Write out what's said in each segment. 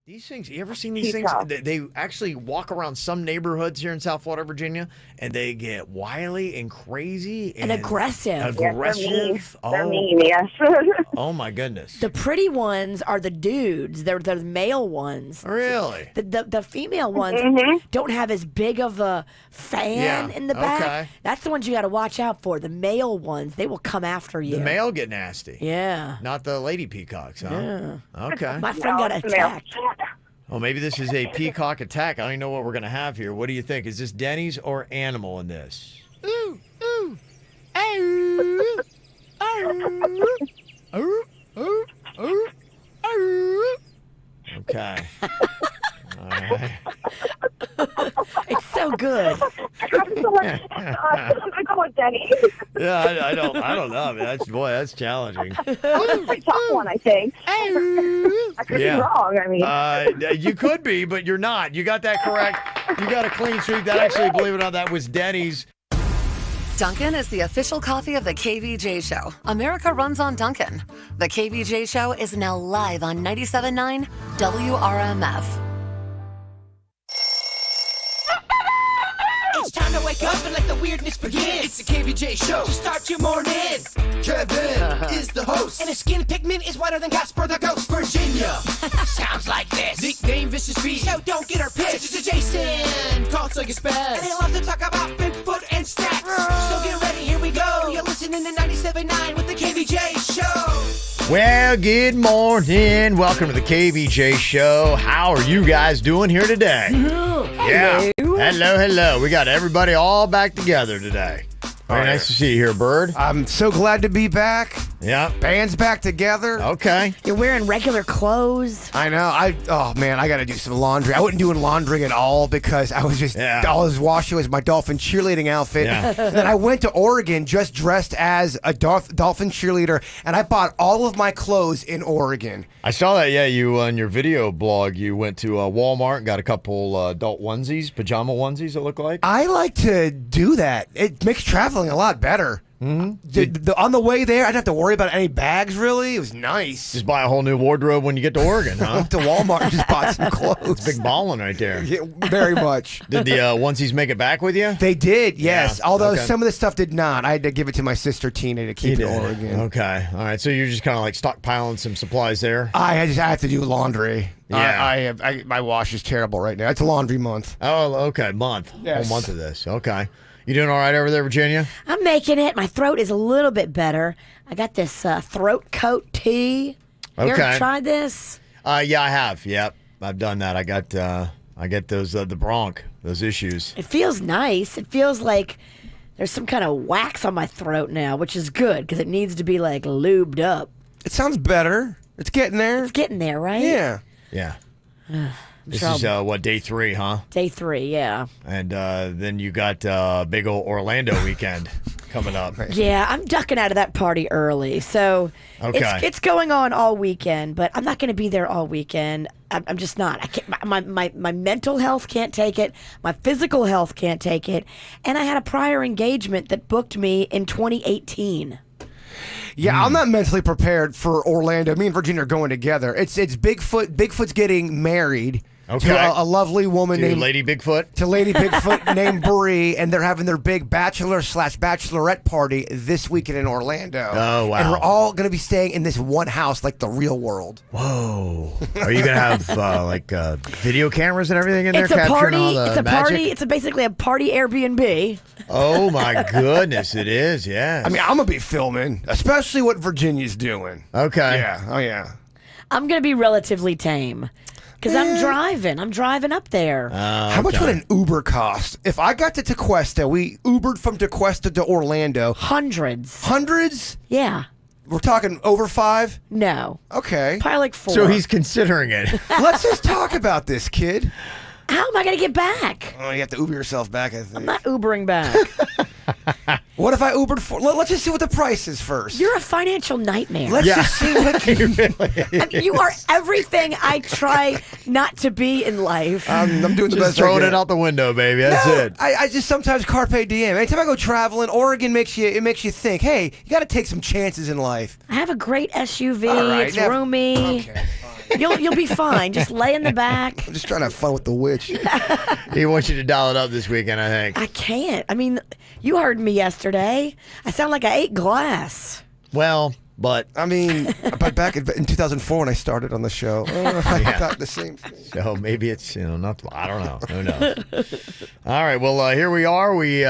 These things, you ever seen these things? They actually walk around some neighborhoods here in South Florida, Virginia, and they get wily and crazy and aggressive. Aggressive. They're mean, yes. Oh, my goodness. The pretty ones are the dudes. They're the male ones. Really? The female ones don't have as big of a fan in the back. Okay. That's the ones you got to watch out for. The male ones, they will come after you. The male get nasty. Yeah. Not the lady peacocks, huh? Yeah. Okay. My friend got attacked. Oh, maybe this is a peacock attack. I don't even know what we're going to have here. What do you think? Is this Denny's or animal in this? Ooh, ooh. Ooh. Ooh. Ooh. Ooh. Ooh. Okay. All right. It's so good. I go with Denny. Yeah, I don't know. Man. That's challenging. That's a pretty tough one, I think. I could be wrong. I mean, you could be, but you're not. You got that correct. You got a clean sweep. That actually, believe it or not, that was Denny's. Dunkin' is the official coffee of the KVJ Show. America runs on Dunkin'. The KVJ Show is now live on 97.9 WRMF. It's time to wake up and let the weirdness begin. It's the KVJ Show to start your morning. Kevin is the host, and his skin pigment is whiter than Casper the Ghost. Virginia sounds like this. Nickname Vicious Beast, so don't get her pissed. It's Jason, called Suck Spaz, and they love to talk about Bigfoot and stats. So get ready, here we go. You're listening to 97.9 with the KVJ Show. Well, good morning. Welcome to the KVJ Show. How are you guys doing here today? Yeah. Hello. We got everybody all back together today. Very nice to see you here, Bird. I'm so glad to be back. Yeah. Band's back together. Okay. You're wearing regular clothes. I know. Oh man, I got to do some laundry. I wasn't doing laundry at all because I was just all I was washing was my dolphin cheerleading outfit. Yeah. And then I went to Oregon just dressed as a dolphin cheerleader, and I bought all of my clothes in Oregon. I saw that. Yeah, you on your video blog, you went to Walmart and got a couple adult onesies, pajama onesies. It look like. I like to do that. It makes traveling a lot better. Mm-hmm. On the way there, I didn't have to worry about any bags, really. It was nice. Just buy a whole new wardrobe when you get to Oregon, huh? I went to Walmart and just bought some clothes. It's big ballin' right there. Yeah, very much. Did the onesies make it back with you? They did, yes. Yeah. Although some of the stuff did not. I had to give it to my sister Tina to keep in Oregon. Okay. All right. So you're just kind of like stockpiling some supplies there? I have to do laundry. Yeah. My wash is terrible right now. It's a laundry month. Oh, okay. Month. Yes. Whole month of this. Okay. You doing all right over there, Virginia? I'm making it. My throat is a little bit better. I got this throat coat tea. You ever tried this? Yeah, I have. Yep, I've done that. I get those the bronch, those issues. It feels nice. It feels like there's some kind of wax on my throat now, which is good because it needs to be like lubed up. It sounds better. It's getting there. It's getting there, right? Yeah. Yeah. This is day 3, huh? Day 3, yeah. And then you got big old Orlando weekend coming up. Yeah, I'm ducking out of that party early, so it's going on all weekend. But I'm not going to be there all weekend. I'm just not. I can't. My mental health can't take it. My physical health can't take it. And I had a prior engagement that booked me in 2018. Yeah, I'm not mentally prepared for Orlando. Me and Virginia are going together. It's Bigfoot. Bigfoot's getting married to a lovely woman named Lady Bigfoot. To Lady Bigfoot named Bree, and they're having their big bachelor/bachelorette party this weekend in Orlando. Oh wow! And we're all going to be staying in this one house, like the real world. Whoa! Are you going to have video cameras and everything in there? It's a party. It's a party. It's basically a party Airbnb. Oh my goodness! It is. Yeah. I mean, I'm gonna be filming, especially what Virginia's doing. Okay. Yeah. Oh yeah. I'm gonna be relatively tame. Because I'm driving up there. How much would an Uber cost? If I got to Tequesta, we Ubered from Tequesta to Orlando. Hundreds. Hundreds? Yeah. We're talking over 5? No. Okay. Probably like 4. So he's considering it. Let's just talk about this, kid. How am I going to get back? Oh, you have to Uber yourself back, I think. I'm not Ubering back. What if I Ubered for... Let's just see what the price is first. You're a financial nightmare. Let's just see what... I mean, you are everything I try not to be in life. I'm doing the Just best throwing I it can. out the window, baby. That's it. I just sometimes carpe diem. Anytime I go traveling, Oregon makes you think, hey, you got to take some chances in life. I have a great SUV. All right, it's roomy. Okay, fine. You'll be fine. Just lay in the back. I'm just trying to have fun with the witch. He wants you to dial it up this weekend, I think. I can't. I mean, you heard me yesterday. I sound like I ate glass. Well, but I mean, but back in 2004 when I started on the show, I thought the same thing. So maybe it's, not, I don't know. Who knows? All right. Well, here we are. We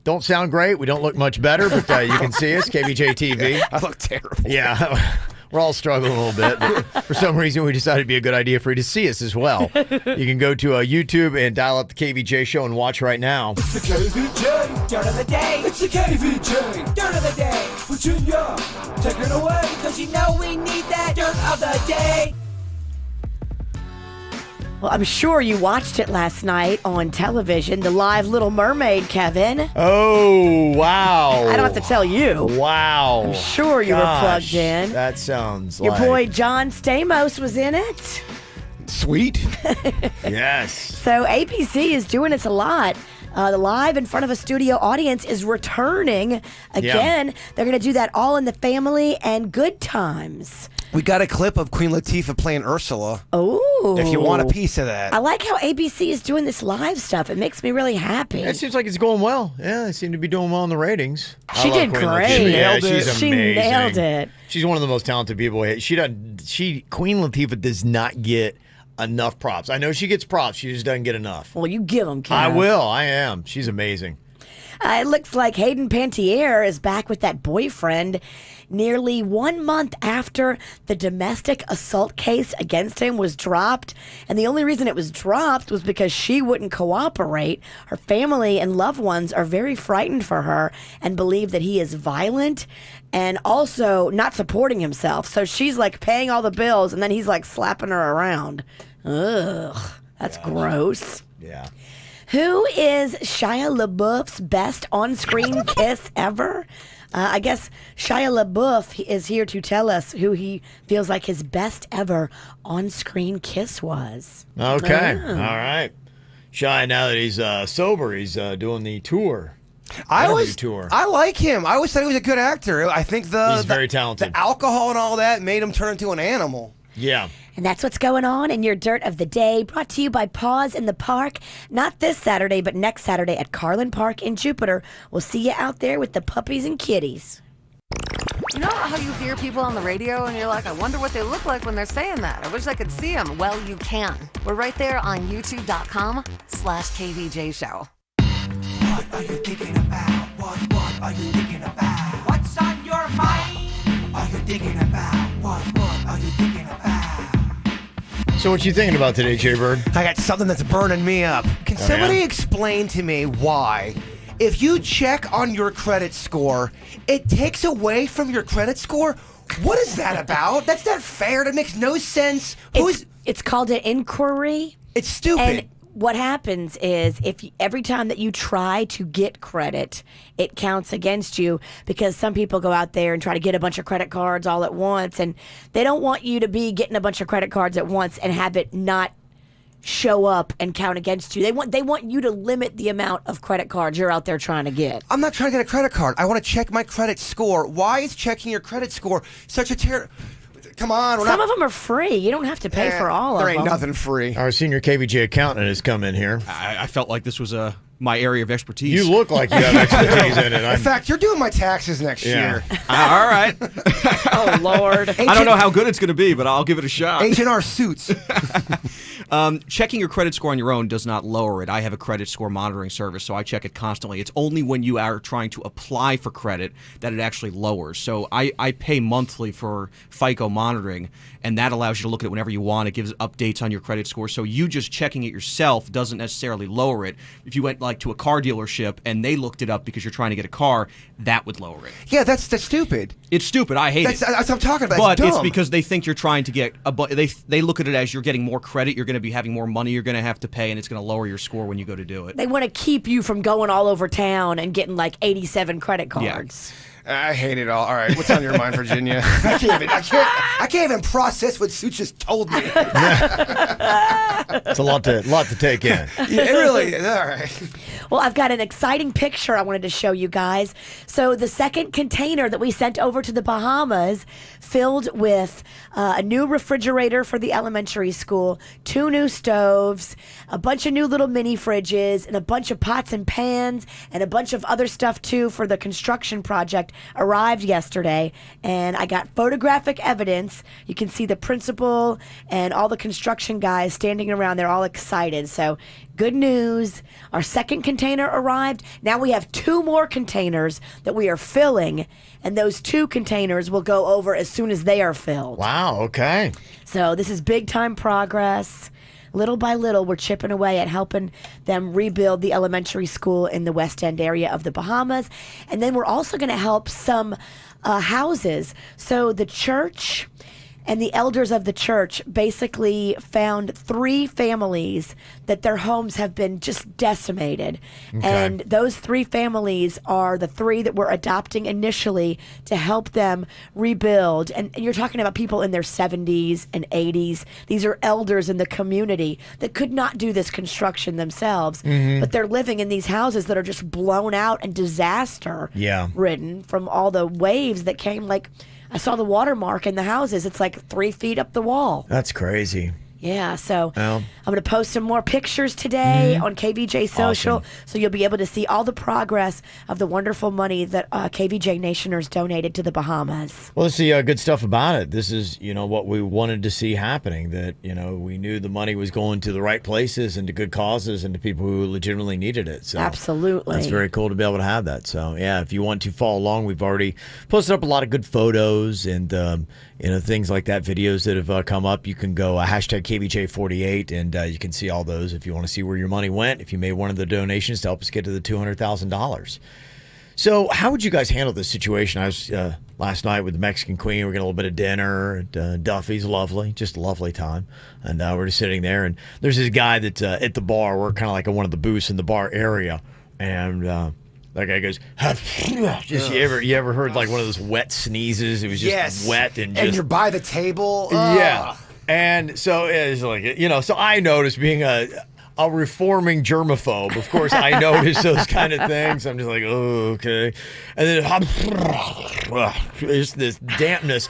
don't sound great. We don't look much better, but you can see us, Kvj TV. I look terrible. Yeah. We're all struggling a little bit. But for some reason, we decided it'd be a good idea for you to see us as well. You can go to YouTube and dial up the KVJ show and watch right now. It's the KVJ Dirt of the Day. It's the KVJ Dirt of the Day. Virginia, take it away. Because you know we need that Dirt of the Day. Well, I'm sure you watched it last night on television, the live Little Mermaid, Kevin. Oh, wow. I don't have to tell you. Wow. I'm sure you were plugged in. That sounds Your boy John Stamos was in it. Sweet. Yes. So ABC is doing this a lot. The live in front of a studio audience is returning again. Yeah. They're going to do that all in the family and good times. We got a clip of Queen Latifah playing Ursula. Oh. If you want a piece of that. I like how ABC is doing this live stuff. It makes me really happy. It seems like it's going well. Yeah, they seem to be doing well in the ratings. She did great. She nailed it. She nailed it. She's one of the most talented people. Queen Latifah does not get enough props. I know she gets props. She just doesn't get enough. Well, you give them, Kev. I will. I am. She's amazing. It looks like Hayden Panettiere is back with that boyfriend nearly 1 month after the domestic assault case against him was dropped. And the only reason it was dropped was because she wouldn't cooperate. Her family and loved ones are very frightened for her and believe that he is violent and also not supporting himself. So she's like paying all the bills and then he's like slapping her around. Ugh, that's gross. Yeah. Who is Shia LaBeouf's best on-screen kiss ever? I guess Shia LaBeouf is here to tell us who he feels like his best ever on-screen kiss was. Okay. All right. Shia, now that he's sober, he's doing the tour. I like him. I always thought he was a good actor. I think he's very talented. The alcohol and all that made him turn into an animal. Yeah. And that's what's going on in your Dirt of the Day, brought to you by Paws in the Park. Not this Saturday, but next Saturday at Carlin Park in Jupiter. We'll see you out there with the puppies and kitties. You know how you hear people on the radio and you're like, I wonder what they look like when they're saying that. I wish I could see them. Well, you can. We're right there on youtube.com/KVJ Show. What are you thinking about? What are you thinking about? What's on your mind? Are you thinking about? What are you thinking about? So what you thinking about today, Jay Bird? I got something that's burning me up. Can somebody explain to me why, if you check on your credit score, it takes away from your credit score? What is that about? That's not fair. That makes no sense. It's called an inquiry. It's stupid. And what happens is every time that you try to get credit, it counts against you because some people go out there and try to get a bunch of credit cards all at once, and they don't want you to be getting a bunch of credit cards at once and have it not show up and count against you. They want you to limit the amount of credit cards you're out there trying to get. I'm not trying to get a credit card. I want to check my credit score. Why is checking your credit score such a Come on. Some of them are free. You don't have to pay for all of them. There ain't nothing free. Our senior KVJ accountant has come in here. I felt like this was my area of expertise. You look like you have expertise in it. In fact, you're doing my taxes next year. All right. Oh, Lord. I don't know how good it's going to be, but I'll give it a shot. H&R Suits. Checking your credit score on your own does not lower it. I have a credit score monitoring service, so I check it constantly. It's only when you are trying to apply for credit that it actually lowers. So I pay monthly for FICO monitoring, and that allows you to look at it whenever you want. It gives updates on your credit score. So you just checking it yourself doesn't necessarily lower it. If you went like to a car dealership and they looked it up because you're trying to get a car, that would lower it. Yeah, that's stupid. It's stupid. I hate it. That's what I'm talking about. But it's because they think you're trying to get they look at it as you're getting more credit, you're going to be having more money you're going to have to pay, and it's going to lower your score when you go to do it. They want to keep you from going all over town and getting like 87 credit cards. Yeah. I hate it all. All right, what's on your mind, Virginia? I can't even process what Suits just told me. It's a lot to take in. Yeah, it really is. All right. Well, I've got an exciting picture I wanted to show you guys. So the second container that we sent over to the Bahamas filled with a new refrigerator for the elementary school, 2 new stoves, a bunch of new little mini fridges, and a bunch of pots and pans, and a bunch of other stuff too for the construction project arrived yesterday. And I got photographic evidence. You can see the principal and all the construction guys standing around. They're all excited. So good news. Our second container arrived. Now we have 2 more containers that we are filling, and those 2 containers will go over as soon as they are filled. Wow, okay. So this is big time progress. Little by little, we're chipping away at helping them rebuild the elementary school in the West End area of the Bahamas. And then we're also going to help some houses. So the church and the elders of the church basically found 3 families that their homes have been just decimated. Okay. And those 3 families are the 3 that we're adopting initially to help them rebuild. And you're talking about people in their 70s and 80s. These are elders in the community that could not do this construction themselves, but they're living in these houses that are just blown out and disaster ridden from all the waves that came. Like, I saw the watermark in the houses. It's like 3 feet up the wall. That's crazy. Yeah, so Well. I'm going to post some more pictures today on KVJ Social, Awesome. so you'll be able to see all the progress of the wonderful money that KVJ Nationers donated to the Bahamas. Well, let's see good stuff about it. This is, what we wanted to see happening, that, we knew the money was going to the right places and to good causes and to people who legitimately needed it. So Absolutely. That's very cool to be able to have that. So, yeah, if you want to follow along, we've already posted up a lot of good photos and, things like that, videos that have come up. You can go hashtag KVJ48 and you can see all those if you want to see where your money went, if you made one of the donations to help us get to the $200,000. So how would you guys handle this situation? I was last night with the Mexican Queen. We're getting a little bit of dinner at Duffy's. Lovely, just a lovely time. And we're just sitting there, and there's this guy that's at the bar. We're kind of like at one of the booths in the bar area, and that guy goes, just you ever heard like one of those wet sneezes? It was just wet and you're by the table. Yeah. And so it's like, so I noticed, being a reforming germaphobe, of course, I notice those kind of things. I'm just like, oh, okay. And then it's this dampness.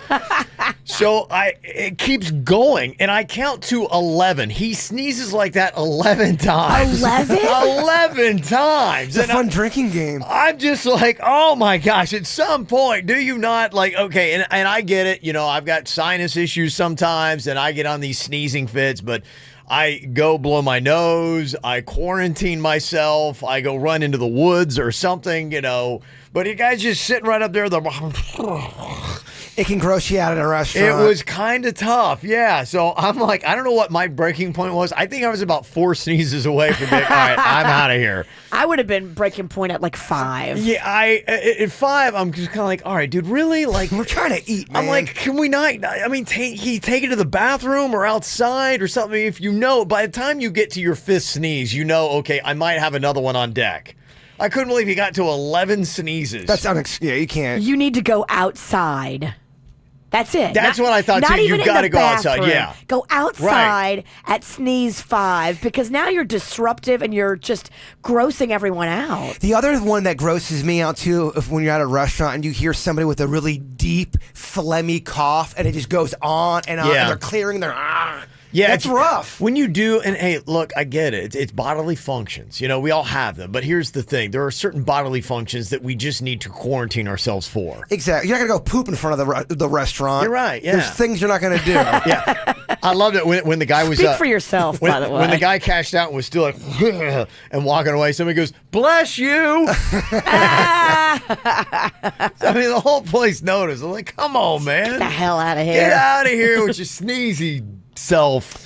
So it keeps going, and I count to 11. He sneezes like that 11 times. 11? 11 times. It's a fun drinking game. I'm just like, oh my gosh, at some point, do you not, like, okay, and I get it, I've got sinus issues sometimes, and I get on these sneezing fits, but I go blow my nose, I quarantine myself, I go run into the woods or something, but you guys just sitting right up there. It can gross you out at a restaurant. It was kind of tough, yeah. So I'm like, I don't know what my breaking point was. I think I was about 4 sneezes away from being, all right, I'm out of here. I would have been breaking point at like 5. Yeah, at 5, I'm just kind of like, all right, dude, really? Like, we're trying to eat, man. I'm like, can we not? I mean, take it to the bathroom or outside or something. If by the time you get to your 5th sneeze, okay, I might have another one on deck. I couldn't believe he got to 11 sneezes. That's yeah, you can't. You need to go outside. That's it. That's what I thought, not too. Even You got to go outside, bathroom. yeah. Go outside at sneeze 5, because now you're disruptive and you're just grossing everyone out. The other one that grosses me out, too, when you're at a restaurant and you hear somebody with a really deep, phlegmy cough, and it just goes on and on, and they're clearing their... Yeah, that's rough. When you do, and hey, look, I get it. It's bodily functions. We all have them. But here's the thing. There are certain bodily functions that we just need to quarantine ourselves for. Exactly. You're not going to go poop in front of the restaurant. You're right, yeah. There's things you're not going to do. Yeah. I loved it when the guy was... Speak for yourself, by the way. When the guy cashed out and was still like, and walking away, somebody goes, bless you. I mean, the whole place noticed. I'm like, come on, man. Get the hell out of here. Get out of here with your sneezy self.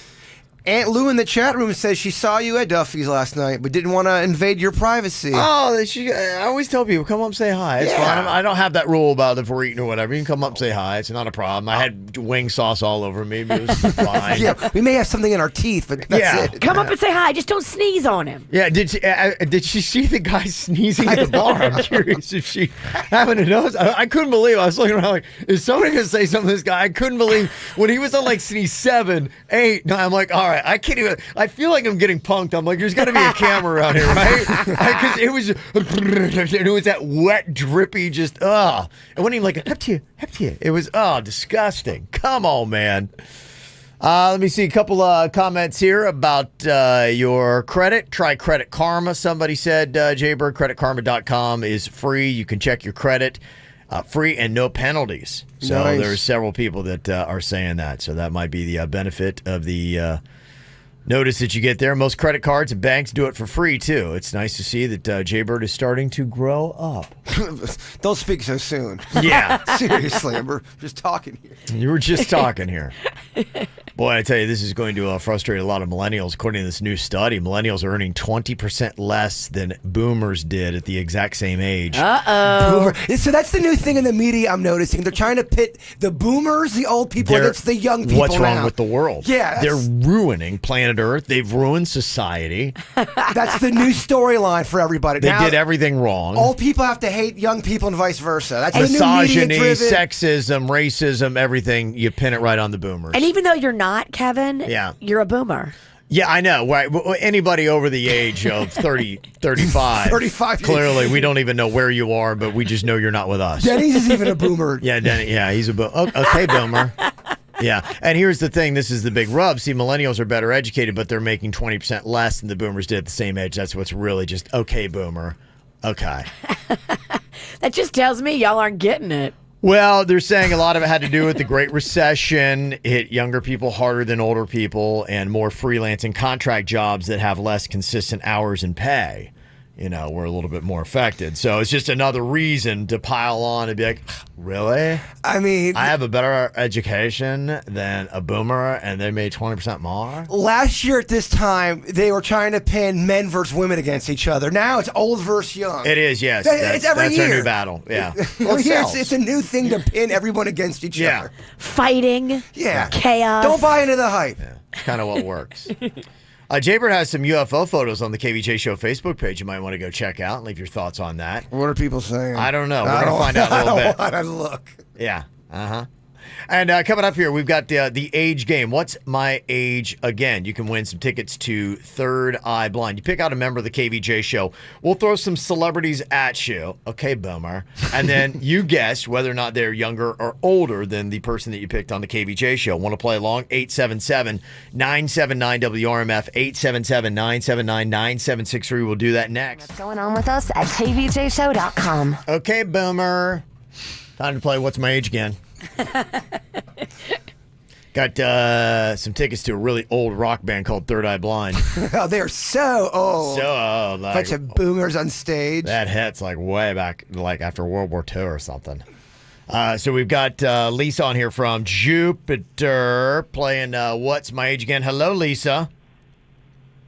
Aunt Lou in the chat room says she saw you at Duffy's last night, but didn't want to invade your privacy. Oh, I always tell people, come up, say hi. It's fine. I don't have that rule about if we're eating or whatever. You can come up, say hi. It's not a problem. I had wing sauce all over me, but it was fine. Yeah, we may have something in our teeth, but that's it. Come up and say hi. Just don't sneeze on him. Yeah, did she see the guy sneezing at the bar? I'm curious if she happened to notice. I couldn't believe it. I was looking around like, is somebody going to say something to this guy? I couldn't believe when he was on like sneeze 7, 8. No, I'm like, all right. I can't even. I feel like I'm getting punked. I'm like, there's got to be a camera around here, right? Because it was that wet, drippy, just It wasn't even like a hep to you. It was disgusting. Come on, man. Let me see a couple of comments here about your credit. Try Credit Karma. Somebody said, Jaybird, creditkarma.com is free. You can check your credit. Free and no penalties. So Nice. there's several people that are saying that. So that might be the benefit of the notice that you get there. Most credit cards and banks do it for free, too. It's nice to see that Jaybird is starting to grow up. Don't speak so soon. Yeah. Seriously, we're just talking here. You were just talking here. Boy, I tell you, this is going to frustrate a lot of millennials. According to this new study, millennials are earning 20% less than boomers did at the exact same age. Uh-oh. So that's the new thing in the media I'm noticing. They're trying to pit the boomers, the old people, against the young people. What's wrong now. with the world? Yeah. They're ruining planet Earth. They've ruined society. That's the new storyline for everybody. They Now, did everything wrong. old people have to hate young people and vice versa. That's Misogyny, the new media-driven. sexism, racism, everything. You pin it right on the boomers. And even though you're not, Kevin, Yeah. you're a boomer. Yeah, I know. Right. Anybody over the age of 30, 35. 35. Clearly, we don't even know where you are, but we just know you're not with us. Denny's is even a boomer. Yeah, Denny. Yeah, he's a boomer. Okay, boomer. Yeah, and here's the thing. This is the big rub. See, millennials are better educated, but they're making 20% less than the boomers did at the same age. That's what's really just, okay, boomer. Okay. That just tells me y'all aren't getting it. Well, they're saying a lot of it had to do with the Great Recession. It hit younger people harder than older people, and more freelance and contract jobs that have less consistent hours and pay, were a little bit more affected. So it's just another reason to pile on and be like, really? I mean, I have a better education than a boomer, and they made 20% more? last year at this time, they were trying to pin men versus women against each other. Now it's old versus young. It is, yes. It's every that's year. our new battle. Yeah. Well, Every year sells. it's a new thing to pin everyone against each Yeah. other. Fighting. Yeah. Chaos. Don't buy into the hype. It's kind of what works. Jaybird has some UFO photos on the KVJ Show Facebook page. You might want to go check out and leave your thoughts on that. What are people saying? I don't know. We're going to find out a little bit. I don't want to look. Yeah. Uh-huh. And coming up here, we've got the age game. What's my age again? You can win some tickets to Third Eye Blind. You pick out a member of the KVJ Show. We'll throw some celebrities at you. Okay, boomer. And then you guess whether or not they're younger or older than the person that you picked on the KVJ Show. Want to play along? 877-979-WRMF, 877-979-9763. We'll do that next. What's going on with us at kvjshow.com. Okay, boomer. Time to play What's My Age Again. Got some tickets to a really old rock band called Third Eye Blind. Oh, they are so old. So old. Like, Bunch of boomers on stage. that hits like way back, like after World War II or something. So we've got Lisa on here from Jupiter playing What's My Age Again. Hello, Lisa.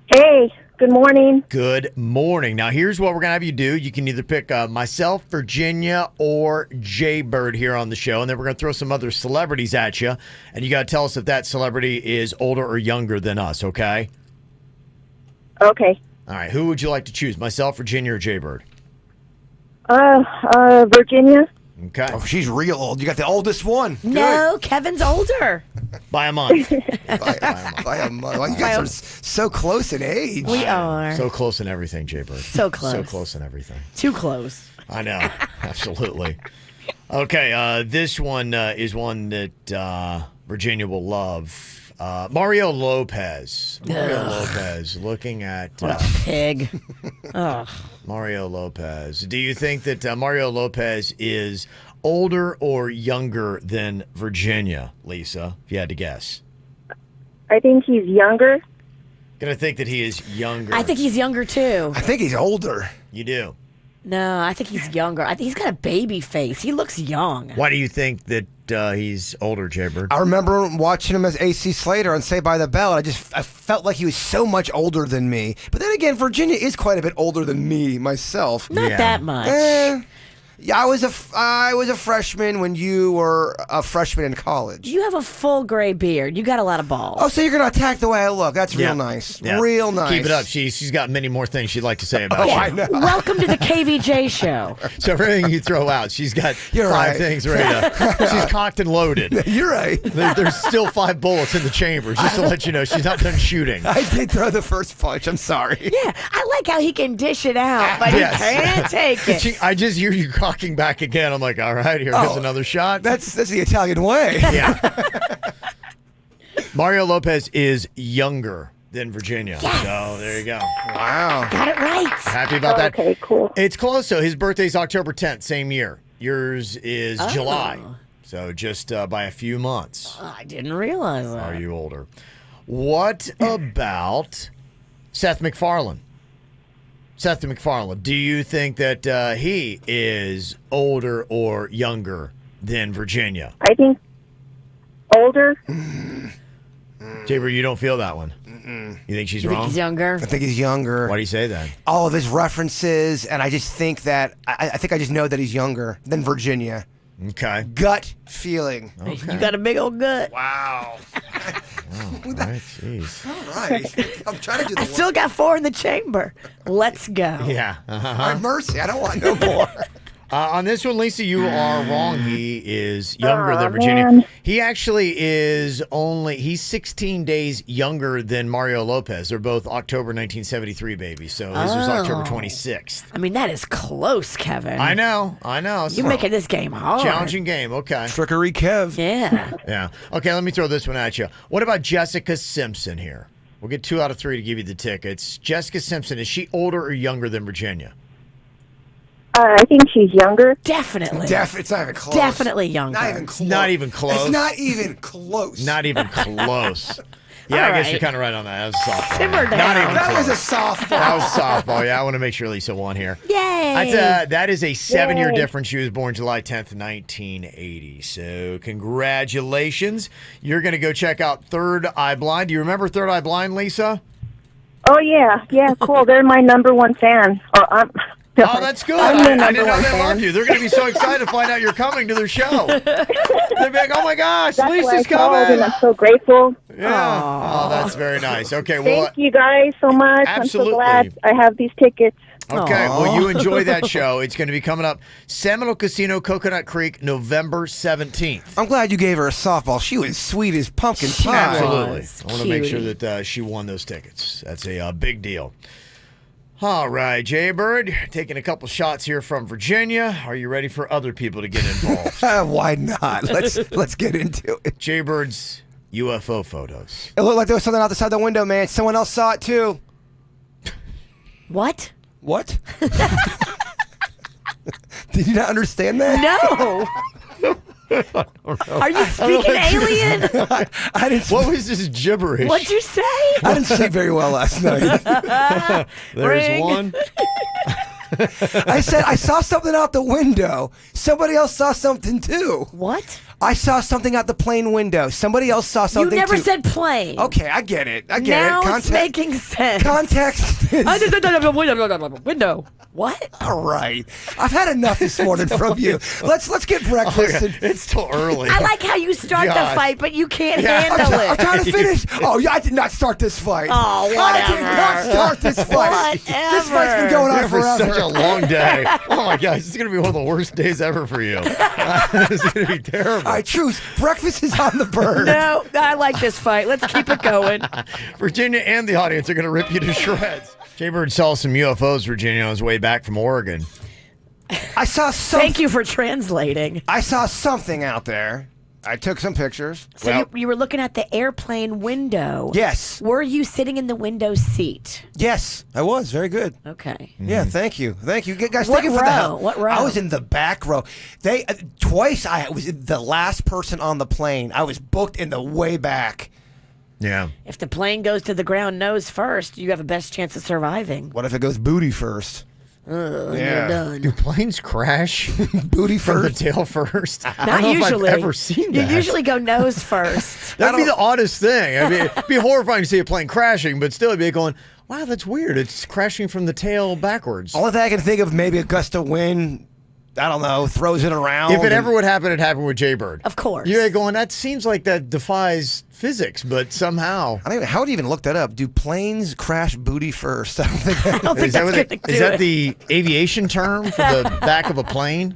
Hey, good morning. Good morning. Now, here's what we're going to have you do. You can either pick myself, Virginia, or Jaybird here on the show, and then we're going to throw some other celebrities at you, and you got to tell us if that celebrity is older or younger than us, okay? Okay. All right. Who would you like to choose, myself, Virginia, or Jaybird? Virginia. Okay. Oh, she's real old. You got the oldest one. No, Kevin's older. By a month. By a month. Well, you guys are so close in age. We are. So close in everything, Jaybird. So close. So close in everything. Too close. I know. Absolutely. Okay. This one is one that Virginia will love. Mario Lopez. Mario Lopez. Looking at Pig. Ugh. Mario Lopez. Do you think that Mario Lopez is older or younger than Virginia, Lisa, if you had to guess? I think he's younger. Gonna think that he is younger. I think he's younger too. I think he's older. You do. No, I think he's younger. I think he's got a baby face. He looks young. Why do you think that he's older, Jaybird? I remember watching him as AC Slater on Saved by the Bell. I felt like he was so much older than me. But then again, Virginia is quite a bit older than me myself. Not Yeah. that much. Yeah, I was a freshman when you were a freshman in college. You have a full gray beard. You got a lot of balls. Oh, so you're gonna attack the way I look? That's real nice. Yeah. Real nice. Keep it up. She's got many more things she'd like to say about you. I know. Welcome to the KVJ show. So for everything you throw out, she's got You're 5 right. things ready to. She's cocked and loaded. You're right. There's still 5 bullets in the chamber, just to let you know she's not done shooting. I did throw the first punch. I'm sorry. Yeah, I like how he can dish it out, but Yes. he can't take it. I just hear you cocking back again. I'm like, all right, here goes another shot. That's the Italian way. Yeah. Mario Lopez is younger than Virginia. Yes. So there you go. Wow. Got it right. Happy about that. Okay, cool. It's close, though. His birthday's October 10th, same year. Yours is July. So just by a few months. I didn't realize that. Are you older? What about Seth MacFarlane? Seth MacFarlane, do you think that he is older or younger than Virginia? I think older. Jaber, you don't feel that one? You think she's You think wrong? he's younger? I think he's younger. Why do you say that? All of his references, and I just think that I think I just know that he's younger than Virginia. Okay. Gut feeling. You got a big old gut. Wow. All right, jeez. All right. I'm trying to do the I still got 4 in the chamber. Let's go. Yeah. My mercy. I don't want no more. On this one, Lisa, you are wrong. He is younger than Aw, Virginia. man. He actually he's 16 days younger than Mario Lopez. They're both October 1973 babies. So his was October 26th. I mean, that is close, Kevin. I know. You're So, making this game hard. challenging game. Okay. Trickery Kev. Yeah. Yeah. Okay, let me throw this one at you. What about Jessica Simpson here? We'll get 2 out of 3 to give you the tickets. Jessica Simpson, is she older or younger than Virginia? I think she's younger. Definitely. It's not even close. Definitely younger. Not even close. Not even close. It's not even close. Not even close. Yeah, All I guess right. you're kind of right on that. That was a softball. Simmer down. Not even That close. was a softball. That was softball. Yeah, I want to make sure Lisa won here. Yay. That is a 7-year Yay. difference. She was born July 10th, 1980. So congratulations. You're going to go check out Third Eye Blind. Do you remember Third Eye Blind, Lisa? Oh yeah, cool. They're my #1 fan. Oh, that's good. I'm I their didn't know #1 they fan. loved you. They're going to be so excited to find out you're coming to their show. They'll be like, oh my gosh, That's why I Lisa's called, coming. and I'm so grateful. Yeah. Oh, that's very nice. Okay, well, Thank you guys so much. absolutely. I'm so glad I have these tickets. okay. Well, you enjoy that show. It's going to be coming up. Seminole Casino, Coconut Creek, November 17th. I'm glad you gave her a softball. She was sweet as pumpkin pie. Absolutely. was. I want to make sure Cutie. that she won those tickets. That's a big deal. All right, Jay Bird, taking a couple shots here from Virginia. Are you ready for other people to get involved? Why not? Let's get into it. Jay Bird's UFO photos. It looked like there was something out the side of the window, man. Someone else saw it too. What? What? Did you not understand that? No. Are you speaking alien? I didn't. What was this gibberish? What'd you say? I didn't sleep very well last night. There's Ring. one. I said I saw something out the window. Somebody else saw something too. What? I saw something out the plane window. Somebody else saw You something never too. said plane. Okay, I get it. I get Now it. it's making sense. Context. I Is, just window. What? all right. I've had enough this morning from you. Let's get breakfast. and- It's still early. I like how you start the God. fight, but you can't Yeah. handle I'm it. trying to finish. Oh, yeah, I did not start this fight. Oh, I did whatever. not start this fight. This fight's been going on You're for forever. such a long day. Oh my gosh, this is gonna be one of the worst days ever for you. This is gonna be terrible. All right, truce. Breakfast is on the bird. No, I like this fight. Let's keep it going. Virginia and the audience are gonna rip you to shreds. Jay Bird saw some UFOs, Virginia, on his way back from Oregon. I saw something. Thank you for translating. I saw something out there. I took some pictures. So Well- you were looking at the airplane window. Yes. Were you sitting in the window seat? Yes, I was. Very good. Okay. Yeah, thank you. Thank you. Guys, What thank you for the row? help. What row? I was in the back row. They twice I was the last person on the plane. I was booked in the way back. Yeah. If the plane goes to the ground nose first, you have a best chance of surviving. What if it goes booty first? You're Yeah. done. Do planes crash Booty from the first. tail first? I Not don't know usually. if I've ever seen that. You usually go nose first. That'd be the oddest thing. I mean, it'd be horrifying to see a plane crashing, but still it'd be going, wow, that's weird. It's crashing from the tail backwards. Only thing I can think of, maybe a gust of wind I don't know, throws it around. If it ever would happen, it happened with Jaybird. Of course. You're going, that seems like that defies physics, but somehow. I don't even, how would you even look that up? Do planes crash booty first? I don't think I don't think Is that, that's what gonna it, do is that it. the aviation term for the back of a plane?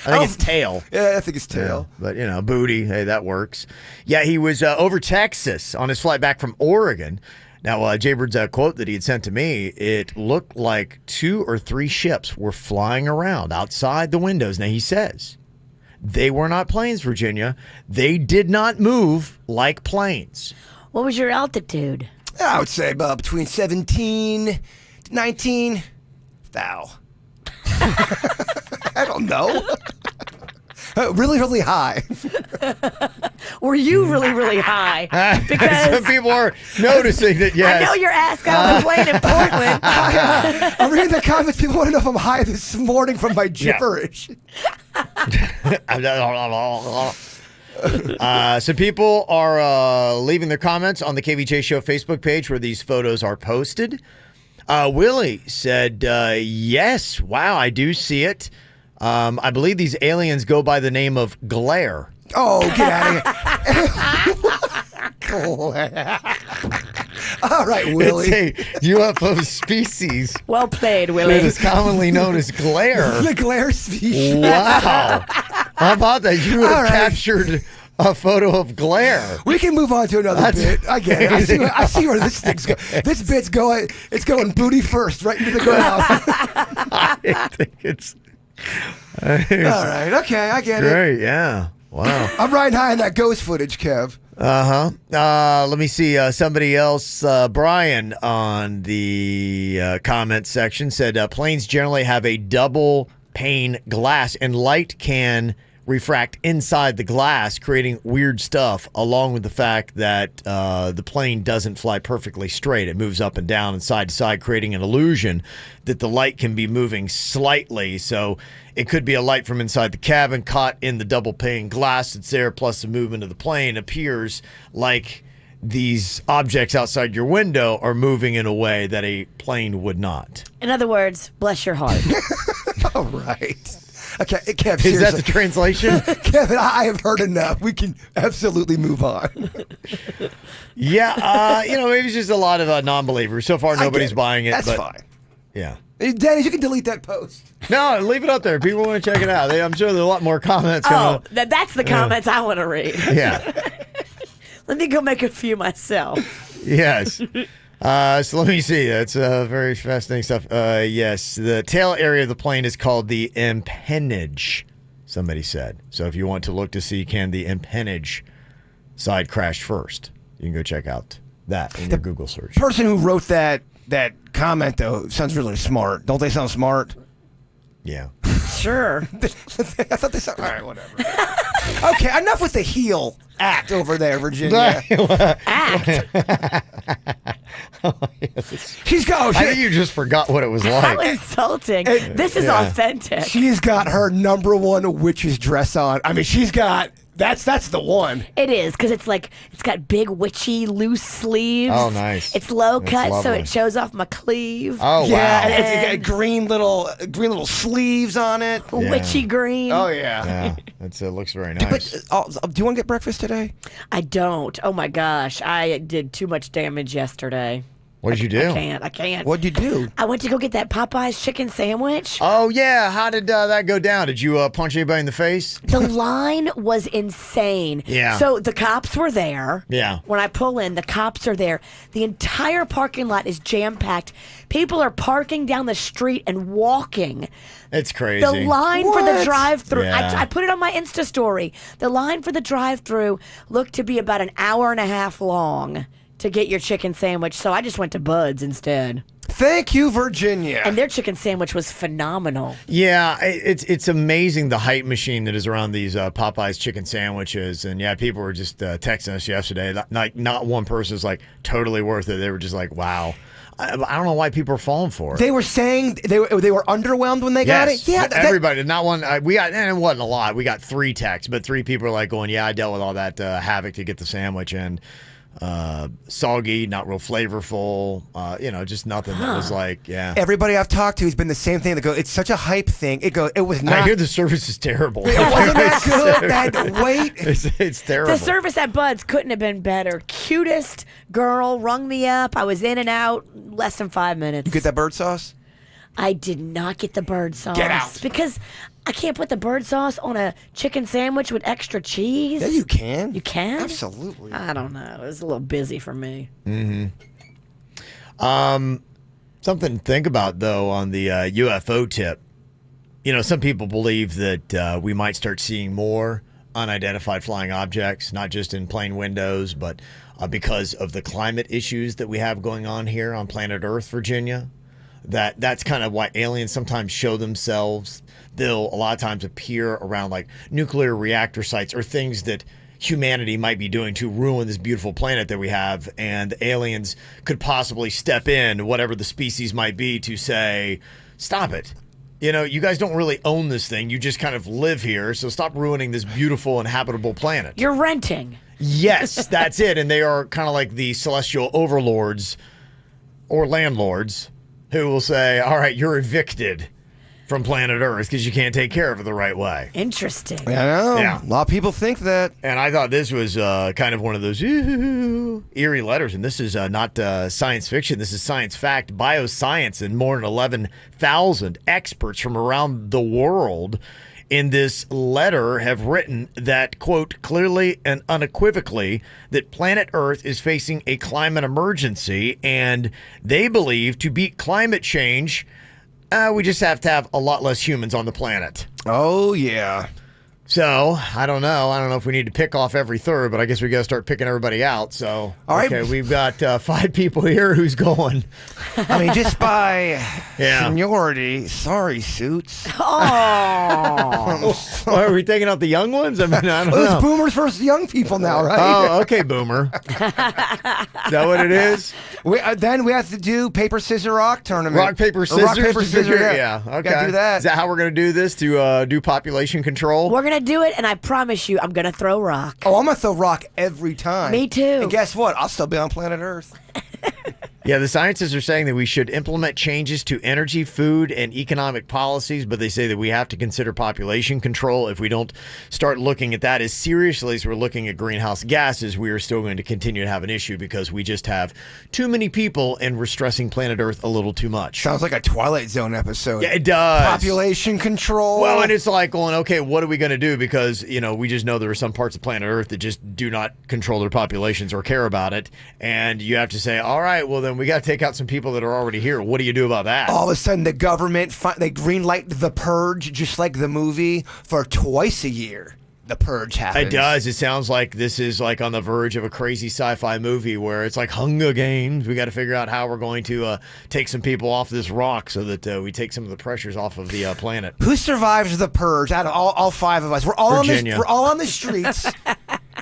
I think it's tail. Yeah, I think it's tail. But, booty, hey, that works. Yeah, he was over Texas on his flight back from Oregon. Now, Jaybird's quote that he had sent to me, it looked like 2 or 3 ships were flying around outside the windows. Now, he says they were not planes, Virginia. They did not move like planes. What was your altitude? I would say about between 17 to 19. Thou. I don't know. Really, really high. Were you really, really high? Because some people are noticing that, yes. I know your ass got on the plane in Portland. I'm reading the comments. People want to know if I'm high this morning from my gibberish. So people are leaving their comments on the KVJ Show Facebook page where these photos are posted. Willie said, yes, wow, I do see it. I believe these aliens go by the name of glare. Oh, get out of here. Glare. All right, Willie. It's a UFO species Well played, that Willie. is commonly known as glare. The glare species. Wow. How about that? You have All right. captured a photo of glare. We can move on to another bit. I get it. I see where this thing's going. This bit's going. It's going booty first, right into the ground. I think it's All right. Okay, I get it. great. Yeah. Wow. I'm riding high in that ghost footage, Kev. Let me see. Somebody else, Brian, on the comment section said planes generally have a double pane glass and light can refract inside the glass, creating weird stuff, along with the fact that the plane doesn't fly perfectly straight. It moves up and down and side to side, creating an illusion that the light can be moving slightly. So it could be a light from inside the cabin caught in the double pane glass that's there, plus the movement of the plane appears like these objects outside your window are moving in a way that a plane would not. In other words, bless your heart. All right. Okay, Kev, Is that the seriously. translation? Kevin, I have heard enough. We can absolutely move on. Yeah, maybe it's just a lot of non-believers. So far, nobody's buying it. That's but, fine. Yeah. Hey, Dennis, you can delete that post. No, leave it up there. People want to check it out. I'm sure there's a lot more comments coming Oh, up. that's the comments I want to read. Yeah. Let me go make a few myself. Yes. So let me see. That's very fascinating stuff. Yes, the tail area of the plane is called the empennage, somebody said. So if you want to look to see can the empennage side crash first, you can go check out that in your Google search. Person who wrote that comment, though, sounds really smart. Don't they sound smart? Yeah. Sure. I thought they sound... All right, whatever. Okay, enough with the heel act over there, Virginia. Act. She's got... I think you just forgot what it was How like. insulting. This is Yeah. authentic. She's got her number one witch's dress on. I mean, she's got... That's the one. It is, because it's got big witchy loose sleeves. Oh, nice. It's low That's cut, so lovely. it shows off my cleave. Oh, Yeah, wow. it's got green little sleeves on it. Yeah. Witchy green. Oh, yeah. Yeah, it looks very But nice. do you want to get breakfast today? I don't. Oh my gosh, I did too much damage yesterday. What did you do? I can't. What'd you do? I went to go get that Popeye's chicken sandwich. Oh, yeah. How did that go down? Did you punch anybody in the face? The line was insane. Yeah. So the cops were there. Yeah. When I pull in, the cops are there. The entire parking lot is jam-packed. People are parking down the street and walking. It's crazy. The line for the What? drive-through, Yeah. I put it on my Insta story. The line for the drive-through looked to be about an hour and a half long to get your chicken sandwich, so I just went to Bud's instead. Thank you, Virginia. And their chicken sandwich was phenomenal. Yeah, it's amazing the hype machine that is around these Popeyes chicken sandwiches. And yeah, people were just texting us yesterday. Like, not one person was like totally worth it. They were just like, wow. I don't know why people are falling for it. They were saying they were underwhelmed when they got it. Yeah, everybody. Not one. We got, and it wasn't a lot. We got 3 texts, but 3 people are like going, "Yeah, I dealt with all that havoc to get the sandwich." And soggy, not real flavorful. Just nothing that was like, yeah. Everybody I've talked to has been the same thing. They go, it's such a hype thing. It was not. I hear the service is terrible. It wasn't that good. That wait. It's terrible. The service at Bud's couldn't have been better. Cutest girl rung me up. I was in and out less than 5 minutes. You get that bird sauce? I did not get the bird sauce. Get out. Because I can't put the bird sauce on a chicken sandwich with extra cheese. Yeah, you can. You can? Absolutely. I don't know. It was a little busy for me. Something to think about, though, on the UFO tip. Some people believe that we might start seeing more unidentified flying objects, not just in plane windows, but because of the climate issues that we have going on here on planet Earth, Virginia. That's kind of why aliens sometimes show themselves. They'll a lot of times appear around like nuclear reactor sites or things that humanity might be doing to ruin this beautiful planet that we have, and the aliens could possibly step in, whatever the species might be, to say, stop it. You guys don't really own this thing. You just kind of live here, so stop ruining this beautiful and habitable planet. You're renting. Yes, that's it. And they are kind of like the celestial overlords or landlords who will say, all right, you're evicted from planet Earth because you can't take care of it the right way. Interesting. I know. Yeah. A lot of people think that. And I thought this was kind of one of those eerie letters. And this is not science fiction. This is science fact. Bioscience and more than 11,000 experts from around the world in this letter have written that, quote, clearly and unequivocally that planet Earth is facing a climate emergency, and they believe to beat climate change, we just have to have a lot less humans on the planet. Oh, yeah. So, I don't know. I don't know if we need to pick off every third, but I guess we got to start picking everybody out. So, all right. Okay, we've got 5 people here. Who's going? I mean, just by seniority. Sorry, Suits. Oh. Are we taking out the young ones? I mean, I don't know. It's boomers versus young people now, right? Oh, okay, boomer. Is that what it is? Then we have to do paper, scissors, rock tournament. Rock, paper, scissors? Rock, paper, scissors, yeah. Okay. Gotta do that. Is that how we're going to do this, to do population control? We're going to do it, and I promise you, I'm going to throw rock. Oh, I'm going to throw rock every time. Me too. And guess what? I'll still be on planet Earth. Yeah, the scientists are saying that we should implement changes to energy, food, and economic policies, but they say that we have to consider population control. If we don't start looking at that as seriously as we're looking at greenhouse gases, we are still going to continue to have an issue because we just have too many people and we're stressing planet Earth a little too much. Sounds like a Twilight Zone episode. Yeah, it does. Population control. Well, and it's like going, okay, what are we going to do? Because, we just know there are some parts of planet Earth that just do not control their populations or care about it. And you have to say, all right, well, then we got to take out some people that are already here. What do you do about that? All of a sudden, the government, they greenlight The Purge, just like the movie, for twice a year. The Purge happens. It does. It sounds like this is like on the verge of a crazy sci-fi movie where it's like Hunger Games. We got to figure out how we're going to take some people off this rock so that we take some of the pressures off of the planet. Who survives The Purge? Out of all 5 of us, we're all Virginia. we're all on the streets.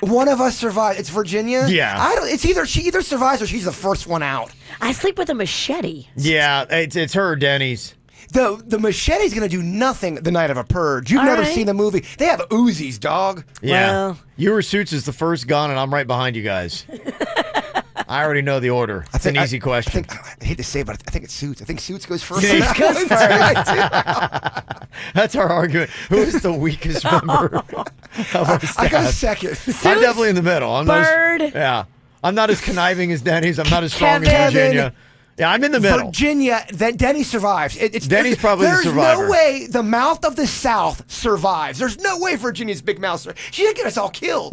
One of us survives. It's Virginia. Yeah. It's either she either survives or she's the first one out. I sleep with a machete. Yeah, it's her, Denny's. The machete's gonna do nothing the night of a purge. You've never seen the movie. They have Uzis, dog. Yeah. Well. Your Suits is the first gun, and I'm right behind you guys. I already know the order. It's an easy question. I hate to say it, but I think it's Suits. I think Suits goes first. Suits goes first. That's our argument. Who is the weakest member of our staff? I got a second. I'm definitely in the middle. I'm Bird. I'm not as conniving as Denny's. I'm not as strong as Virginia. Yeah, I'm in the middle. Virginia, then Denny survives. Denny's probably the survivor. There's no way the mouth of the South survives. There's no way Virginia's big mouth survives. She's going to get us all killed.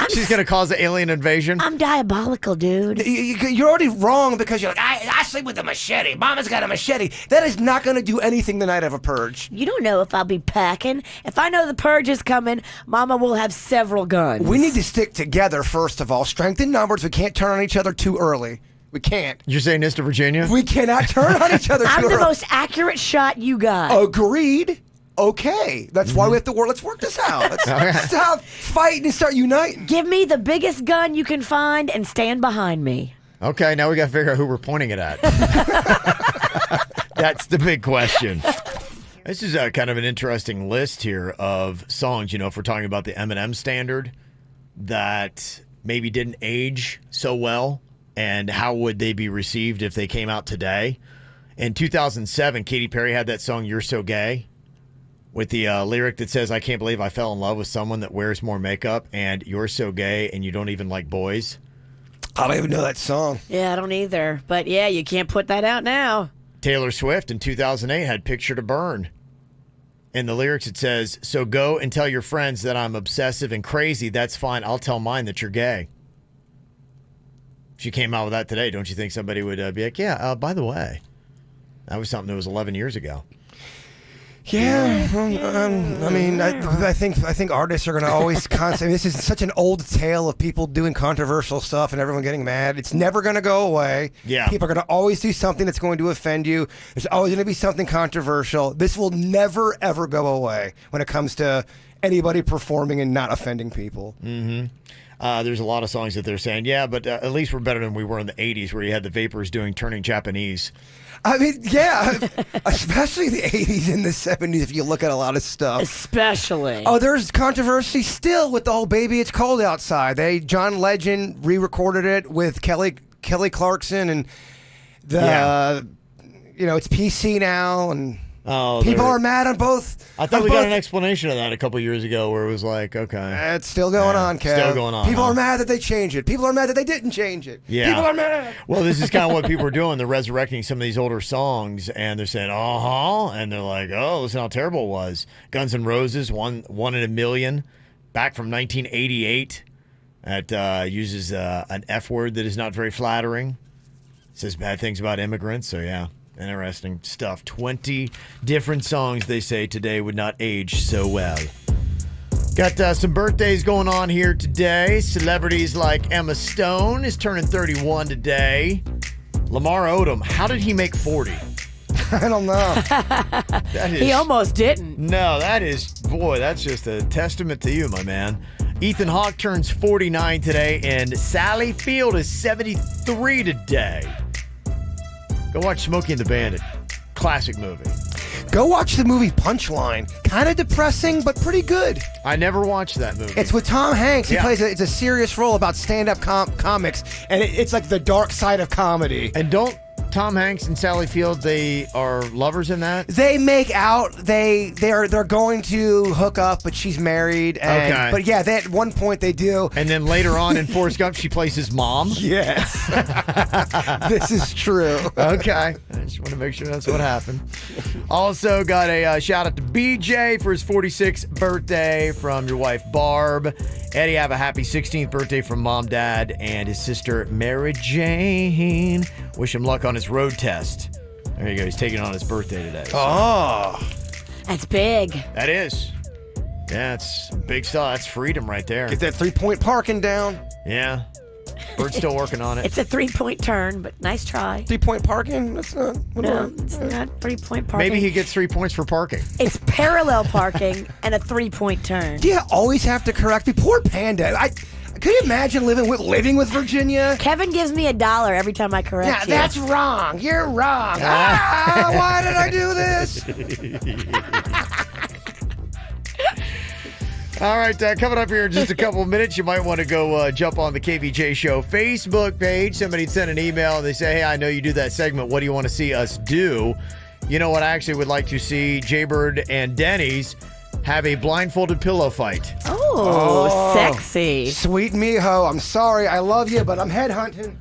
She's going to cause an alien invasion. I'm diabolical, dude. You're already wrong because you're like, I sleep with a machete. Mama's got a machete. That is not going to do anything the night of a purge. You don't know if I'll be packing. If I know the purge is coming, Mama will have several guns. We need to stick together, first of all. Strength in numbers. We can't turn on each other too early. We can't. You're saying this to Virginia? We cannot turn on each other too I'm early. the most accurate shot you got. Agreed. Okay. That's why we have to work. Let's work this out. Let's stop fighting and start uniting. Give me the biggest gun you can find and stand behind me. Okay, now we got to figure out who we're pointing it at. That's the big question. This is kind of an interesting list here of songs. If we're talking about the Eminem standard, that maybe didn't age so well, and how would they be received if they came out today. In 2007, Katy Perry had that song "You're So Gay" with the lyric that says, "I can't believe I fell in love with someone that wears more makeup, and you're so gay, and you don't even like boys." I don't even know that song. Yeah, I don't either. But yeah, you can't put that out now. Taylor Swift in 2008 had "Picture to Burn." In the lyrics, it says, "So go and tell your friends that I'm obsessive and crazy. That's fine. I'll tell mine that you're gay." If she came out with that today, don't you think somebody would be like, yeah, by the way, that was something that was 11 years ago. Yeah, I mean, I think artists are going to always constantly. This is such an old tale of people doing controversial stuff and everyone getting mad. It's never going to go away. Yeah, people are going to always do something that's going to offend you. There's always going to be something controversial. This will never ever go away when it comes to anybody performing and not offending people. Mm-hmm. There's a lot of songs that they're saying, yeah, but at least we're better than we were in the 80s where you had the Vapors doing Turning Japanese. I mean, yeah, especially the 80s and the 70s if you look at a lot of stuff. Especially. Oh, there's controversy still with the whole "Baby It's Cold Outside." John Legend re-recorded it with Kelly Clarkson, and it's PC now, and people are mad on both. I thought we got an explanation of that a couple years ago where it was like, okay. It's still going on, Kev. Still going on. People are mad that they changed it. People are mad that they didn't change it. Yeah. People are mad. Well, this is kind of what people are doing. They're resurrecting some of these older songs, and they're saying, and they're like, oh, listen how terrible it was. Guns N' Roses, one in a Million, back from 1988. That uses an F word that is not very flattering. It says bad things about immigrants, so yeah. Interesting stuff. 20 different songs they say today would not age so well. Got some birthdays going on here today. Celebrities like Emma Stone is turning 31 today. Lamar Odom, how did he make 40? I don't know. He almost didn't. No, that's just a testament to you, my man. Ethan Hawke turns 49 today, and Sally Field is 73 today. Go watch Smokey and the Bandit. Classic movie. Go watch the movie Punchline. Kind of depressing, but pretty good. I never watched that movie. It's with Tom Hanks. He plays it's a serious role about stand-up comics, and it's like the dark side of comedy. And don't Tom Hanks and Sally Field, they are lovers in that? They make out. They're going to hook up, but she's married. Okay. But yeah, at one point they do. And then later on in Forrest Gump, she plays his mom? Yes. This is true. Okay. I just want to make sure that's what happened. Also got a shout out to BJ for his 46th birthday from your wife, Barb. Eddie, have a happy 16th birthday from Mom, Dad, and his sister, Mary Jane. Wish him luck on his road test. There you go. He's taking on his birthday today. So. Oh. That's big. That is. Yeah, it's big stuff. That's freedom right there. Get that 3-point parking down. Yeah. Bird's still working on it. It's a 3-point turn, but nice try. 3-point parking? That's not. No, it's not 3-point parking. Maybe he gets 3 points for parking. It's parallel parking and a 3-point turn. Do you always have to correct me? Poor Panda. Could you imagine living with Virginia? Kevin gives me $1 every time I correct you. That's wrong. You're wrong. Why did I do this? All right, coming up here in just a couple of minutes, you might want to go jump on the KVJ Show Facebook page. Somebody sent an email and they say, hey, I know you do that segment. What do you want to see us do? You know what I actually would like to see? Jaybird and Denny's have a blindfolded pillow fight. Oh, sexy. Sweet mijo. I'm sorry. I love you, but I'm headhunting.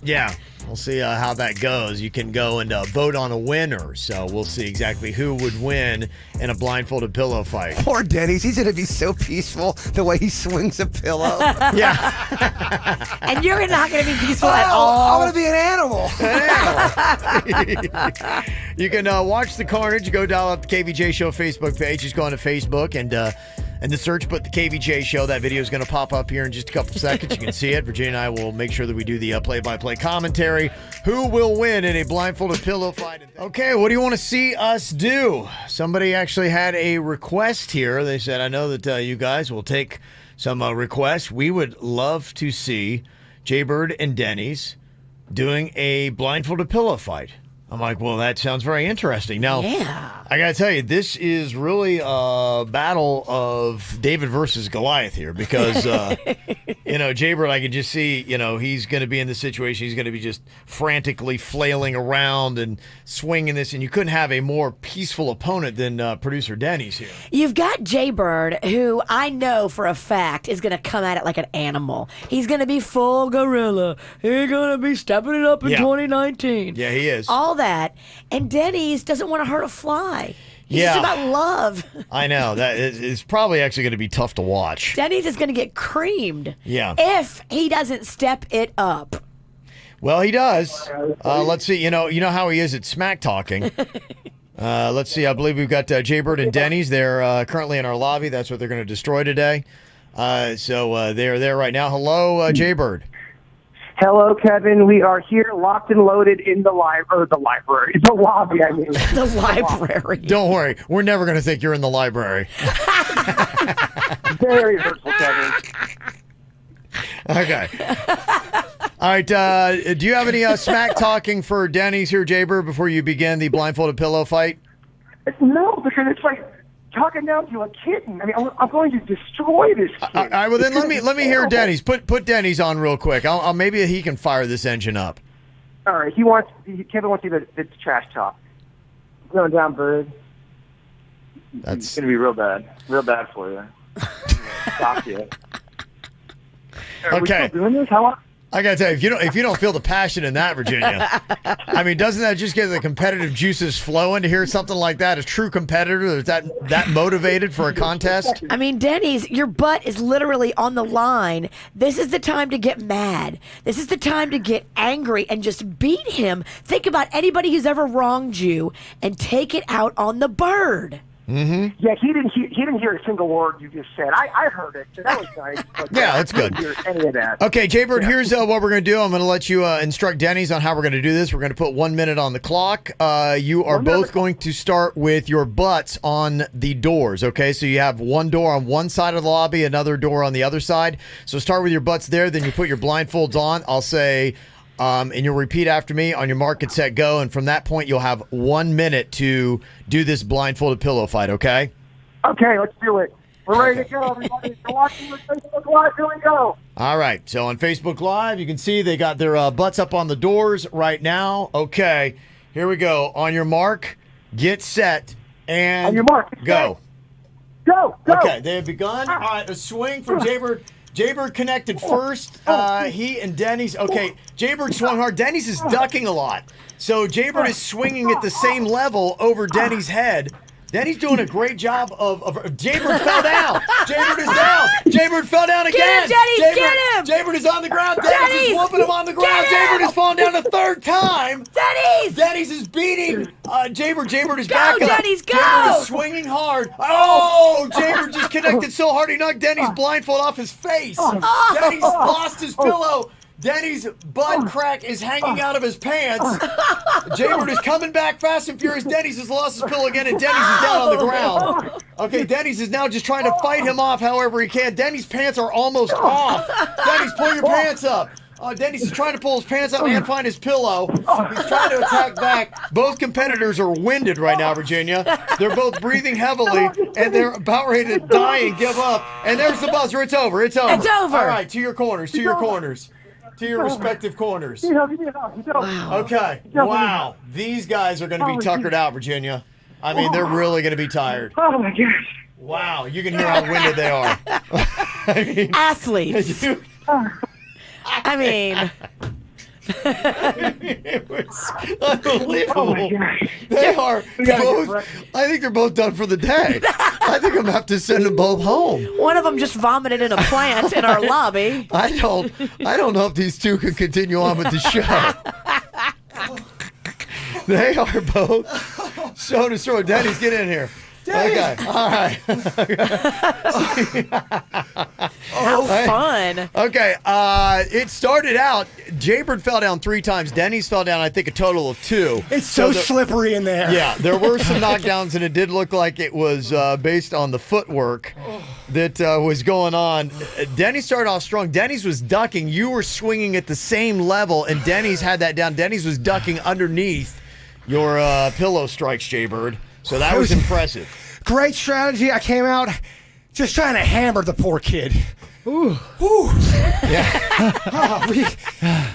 Yeah. We'll see how that goes. You can go and vote on a winner. So we'll see exactly who would win in a blindfolded pillow fight. Poor Denny's. He's going to be so peaceful the way he swings a pillow. Yeah. And you're not going to be peaceful at all. I'm going to be an animal. You can watch the carnage. Go dial up the KVJ Show Facebook page. Just go on to Facebook and the search, put the KVJ Show. That video is going to pop up here in just a couple seconds. You can see it. Virginia and I will make sure that we do the play-by-play commentary. Who will win in a blindfolded pillow fight? Okay, what do you want to see us do? Somebody actually had a request here. They said, I know that you guys will take some requests. We would love to see Jaybird and Denny's doing a blindfolded pillow fight. I'm like, well, that sounds very interesting. Now, yeah. I got to tell you, this is really a battle of David versus Goliath here because Jaybird, I could just see, he's going to be in this situation. He's going to be just frantically flailing around and swinging this, and you couldn't have a more peaceful opponent than producer Denny's here. You've got Jaybird, who I know for a fact is going to come at it like an animal. He's going to be full gorilla. He's going to be stepping it up in 2019. Yeah, he is. All that. And Denny's doesn't want to hurt a fly. It's just about love. I know. That is probably actually going to be tough to watch. Denny's is going to get creamed. Yeah. If he doesn't step it up. Well, he does. Let's see. You know how he is at smack talking. Let's see. I believe we've got Jaybird and Denny's. They're currently in our lobby. That's what they're going to destroy today. So they're there right now. Hello, Jaybird. Hello, Kevin. We are here, locked and loaded in the library. The lobby, I mean. The library. Don't worry. We're never going to think you're in the library. Very hurtful, Kevin. Okay. All right. Do you have any smack talking for Denny's here, Jaybird, before you begin the blindfolded pillow fight? No, because it's like talking down to a kitten. I mean, I'm going to destroy this kid. All right. Well, then let me hear Denny's. Put Denny's on real quick. I'll maybe he can fire this engine up. All right. Kevin wants to do the trash talk. Going down, bird. It's going to be real bad for you. Stop you. Are we still doing this? How long? I gotta tell you, if you don't feel the passion in that, Virginia, I mean, doesn't that just get the competitive juices flowing to hear something like that? A true competitor that's that motivated for a contest? I mean, Denny's, your butt is literally on the line. This is the time to get mad. This is the time to get angry and just beat him. Think about anybody who's ever wronged you and take it out on the bird. Mm-hmm. Yeah, he didn't hear a single word you just said. I heard it, so that was nice. But, yeah, that's good. I didn't hear any of that. Okay, Jaybird, here's what we're going to do. I'm going to let you instruct Denny's on how we're going to do this. We're going to put 1 minute on the clock. You are both going to start with your butts on the doors, okay? So you have one door on one side of the lobby, another door on the other side. So start with your butts there, then you put your blindfolds on. I'll say... and you'll repeat after me on your mark, get set, go. And from that point, you'll have 1 minute to do this blindfolded pillow fight, okay? Okay, let's do it. We're ready to go, everybody. If you're watching on Facebook Live, here we go. All right. So on Facebook Live, you can see they got their butts up on the doors right now. Okay. Here we go. On your mark, get set, and on your mark, go. Go. Okay, they have begun. All right, a swing from Jaybird. Jaybird connected first. He and Denny's. Okay, Jaybird swung hard. Denny's is ducking a lot. So Jaybird is swinging at the same level over Denny's head. Denny's doing a great job of Jaybird fell down. Jaybird is down. Jaybird fell down again. Get him, Denny's, get him. Jaybird is on the ground. Denny's is whooping him on the ground. Jaybird is falling down a third time. Denny's is beating Jaybird. Jaybird is back up. Denny's, go. Jaybird is swinging hard. Oh, Jaybird just connected so hard he knocked Denny's blindfold off his face. Denny's lost his pillow. Denny's butt crack is hanging out of his pants. Jaybird is coming back fast and furious. Denny's has lost his pillow again, and Denny's is down on the ground. Okay, Denny's is now just trying to fight him off however he can. Denny's pants are almost off. Denny's, pull your pants up. Denny's is trying to pull his pants up and find his pillow. He's trying to attack back. Both competitors are winded right now, Virginia. They're both breathing heavily, and they're about ready to die and give up. And there's the buzzer. It's over. It's over. It's over. All right, to your corners. To your corners. To your respective corners. Wow. Okay. Wow. These guys are going to be tuckered out, Virginia. I mean, they're really going to be tired. Oh, my gosh. Wow. You can hear how winded they are. I mean, Athletes. I mean... it was unbelievable. Oh, my gosh. They are both. I think they're both done for the day. I think I'm gonna have to send them both home. One of them just vomited in a plant in our lobby. I don't know if these two can continue on with the show. They are both so destroyed. Denny's, get in here. Okay. All right. How fun. Okay. It started out, Jaybird fell down 3 times. Denny's fell down, I think, a total of 2. It's so slippery in there. Yeah, there were some knockdowns, and it did look like it was based on the footwork that was going on. Denny's started off strong. Denny's was ducking. You were swinging at the same level, and Denny's had that down. Denny's was ducking underneath your pillow strikes, Jaybird. So that was impressive. Great strategy. I came out just trying to hammer the poor kid. Ooh. Yeah.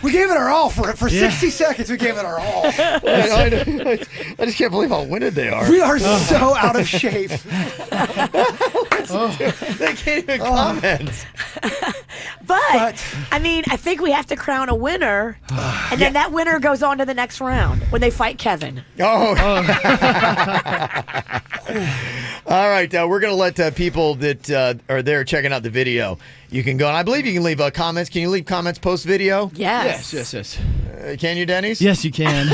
We gave it our all for 60 seconds. We gave it our all. I just can't believe how winded they are. We are so out of shape. They can't even comment. But I mean, I think we have to crown a winner, and then that winner goes on to the next round when they fight Kevin. Oh. All right, we're going to let people that are there checking out the video. You can go, and I believe you can leave comments. Can you leave comments post-video? Yes. Yes. Can you, Denny's? Yes, you can.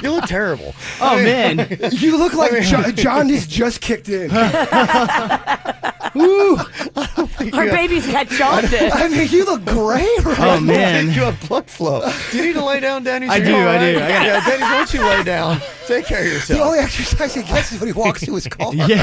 You look terrible. Oh, man. You look like John is just kicked in. Ooh. Our baby's got jaundice. I mean, you look great right Oh, man. You have blood flow. Do you need to lay down, Denny's? I do. Yeah, Denny's, why don't you lay down? Take care of The yourself. only exercise he gets is when he walks to his car. Yeah.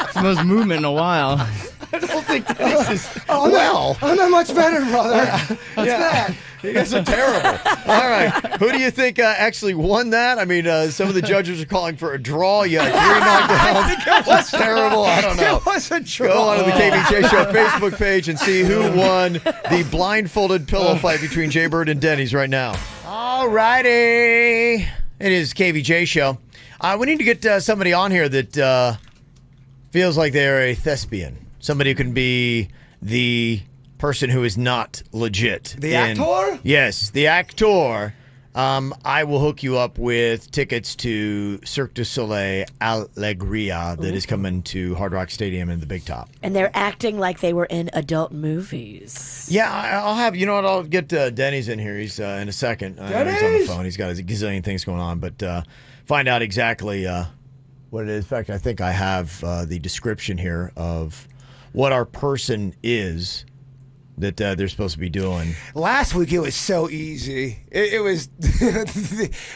It's the most movement in a while. I don't think Denny's is well. I'm not much better, brother. What's that? You guys are terrible. All right. Who do you think actually won that? I mean, some of the judges are calling for a draw. You had 3 knockdowns. That's terrible. I don't know. It was a draw. Go on to the KVJ Show Facebook page and see who won the blindfolded pillow fight between Jay Bird and Denny's right now. All righty. It is KVJ Show. We need to get somebody on here that feels like they're a thespian. Somebody who can be the person who is not legit. The actor? Yes, the actor. I will hook you up with tickets to Cirque du Soleil Alegria that is coming to Hard Rock Stadium in the Big Top. And they're acting like they were in adult movies. Yeah, I'll have, you know what, I'll get Denny's in here. He's in a second. He's on the phone. He's got a gazillion things going on, but find out exactly what it is. In fact, I think I have the description here of what our person is that they're supposed to be doing. Last week it was so easy. It was.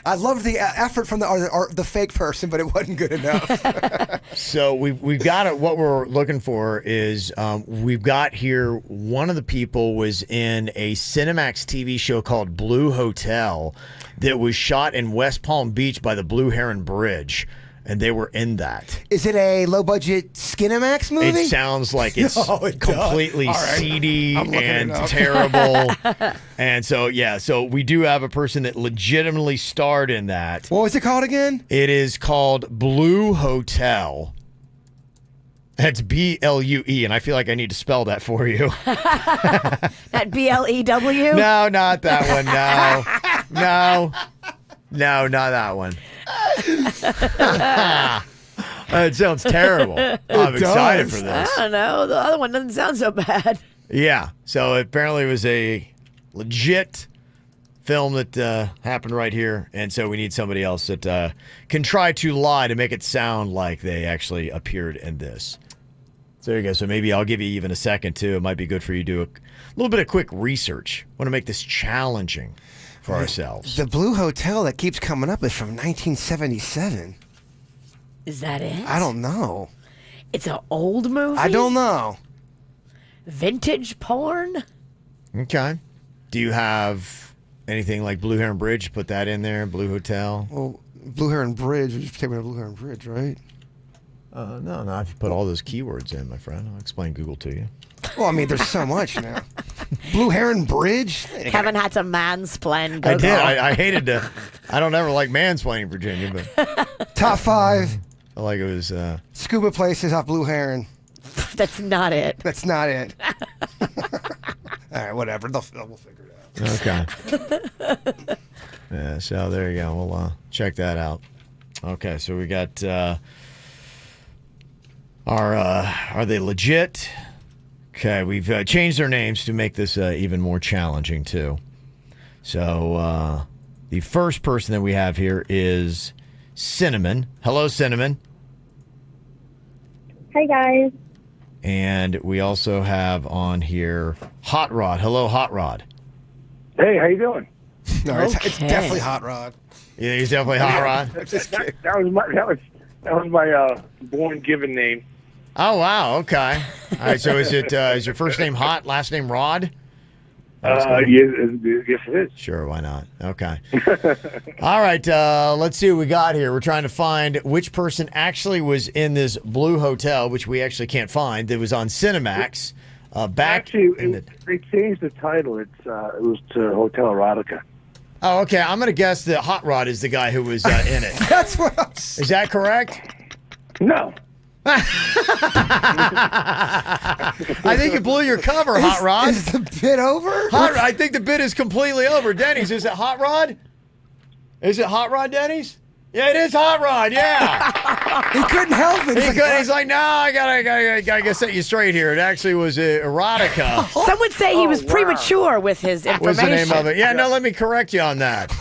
I loved the effort from the fake person, but it wasn't good enough. So we've got it. What we're looking for is we've got here. One of the people was in a Cinemax TV show called Blue Hotel that was shot in West Palm Beach by the Blue Heron Bridge. And they were in that. Is it a low-budget Skinamax movie? It sounds like it's completely seedy and it terrible. And so, yeah, so we do have a person that legitimately starred in that. What was it called again? It is called Blue Hotel. That's B-L-U-E, and I feel like I need to spell that for you. That B-L-E-W? No, not that one. No, not that one. It sounds terrible. I'm excited for this. I don't know. The other one doesn't sound so bad. Yeah. So apparently it was a legit film that happened right here. And so we need somebody else that can try to lie to make it sound like they actually appeared in this. So there you go. So maybe I'll give you even a second, too. It might be good for you to do a little bit of quick research. Want to make this challenging for ourselves. The Blue Hotel that keeps coming up is from 1977. Is that it? I don't know. It's an old movie? I don't know. Vintage porn? Okay. Do you have anything like Blue Heron Bridge? Put that in there. Blue Hotel. Well, Blue Heron Bridge. We just take me to Blue Heron Bridge, right? No. If you put all those keywords in, my friend, I'll explain Google to you. Well, I mean, there's so much now. Blue Heron Bridge. Kevin had to mansplain. I did. I hated to. I don't ever like mansplaining Virginia, but Top 5 I like it was. scuba places off Blue Heron. That's not it. That's not it. All right, whatever. We'll figure it out. Okay. Yeah. So there you go. We'll check that out. Okay. So we got. Are they legit? Okay, we've changed their names to make this even more challenging, too. So the first person that we have here is Cinnamon. Hello, Cinnamon. Hi, guys. And we also have on here Hot Rod. Hello, Hot Rod. Hey, how you doing? No, it's definitely Hot Rod. Yeah, he's definitely Hot Rod. That was my born given name. Oh, wow, okay. All right, so is your first name Hot, last name Rod? Yes, it is. Sure, why not? Okay. All right, let's see what we got here. We're trying to find which person actually was in this Blue Hotel, which we actually can't find. That was on Cinemax. Actually, they changed the title. It was to Hotel Erotica. Oh, okay. I'm going to guess that Hot Rod is the guy who was in it. That's what I'm Is that correct? No. I think you blew your cover, Hot Rod. Is the bit over? I think the bit is completely over. Denny's, is it Hot Rod? Is it Hot Rod, Denny's? Yeah, it is Hot Rod. Yeah. He couldn't help it. He's like, no, I gotta set you straight here. It actually was erotica. Some would say he was premature with his information. What's the name of it? Yeah, no, let me correct you on that.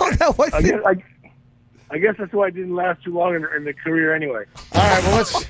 I guess that's why I didn't last too long in the career anyway. All right, well, let's.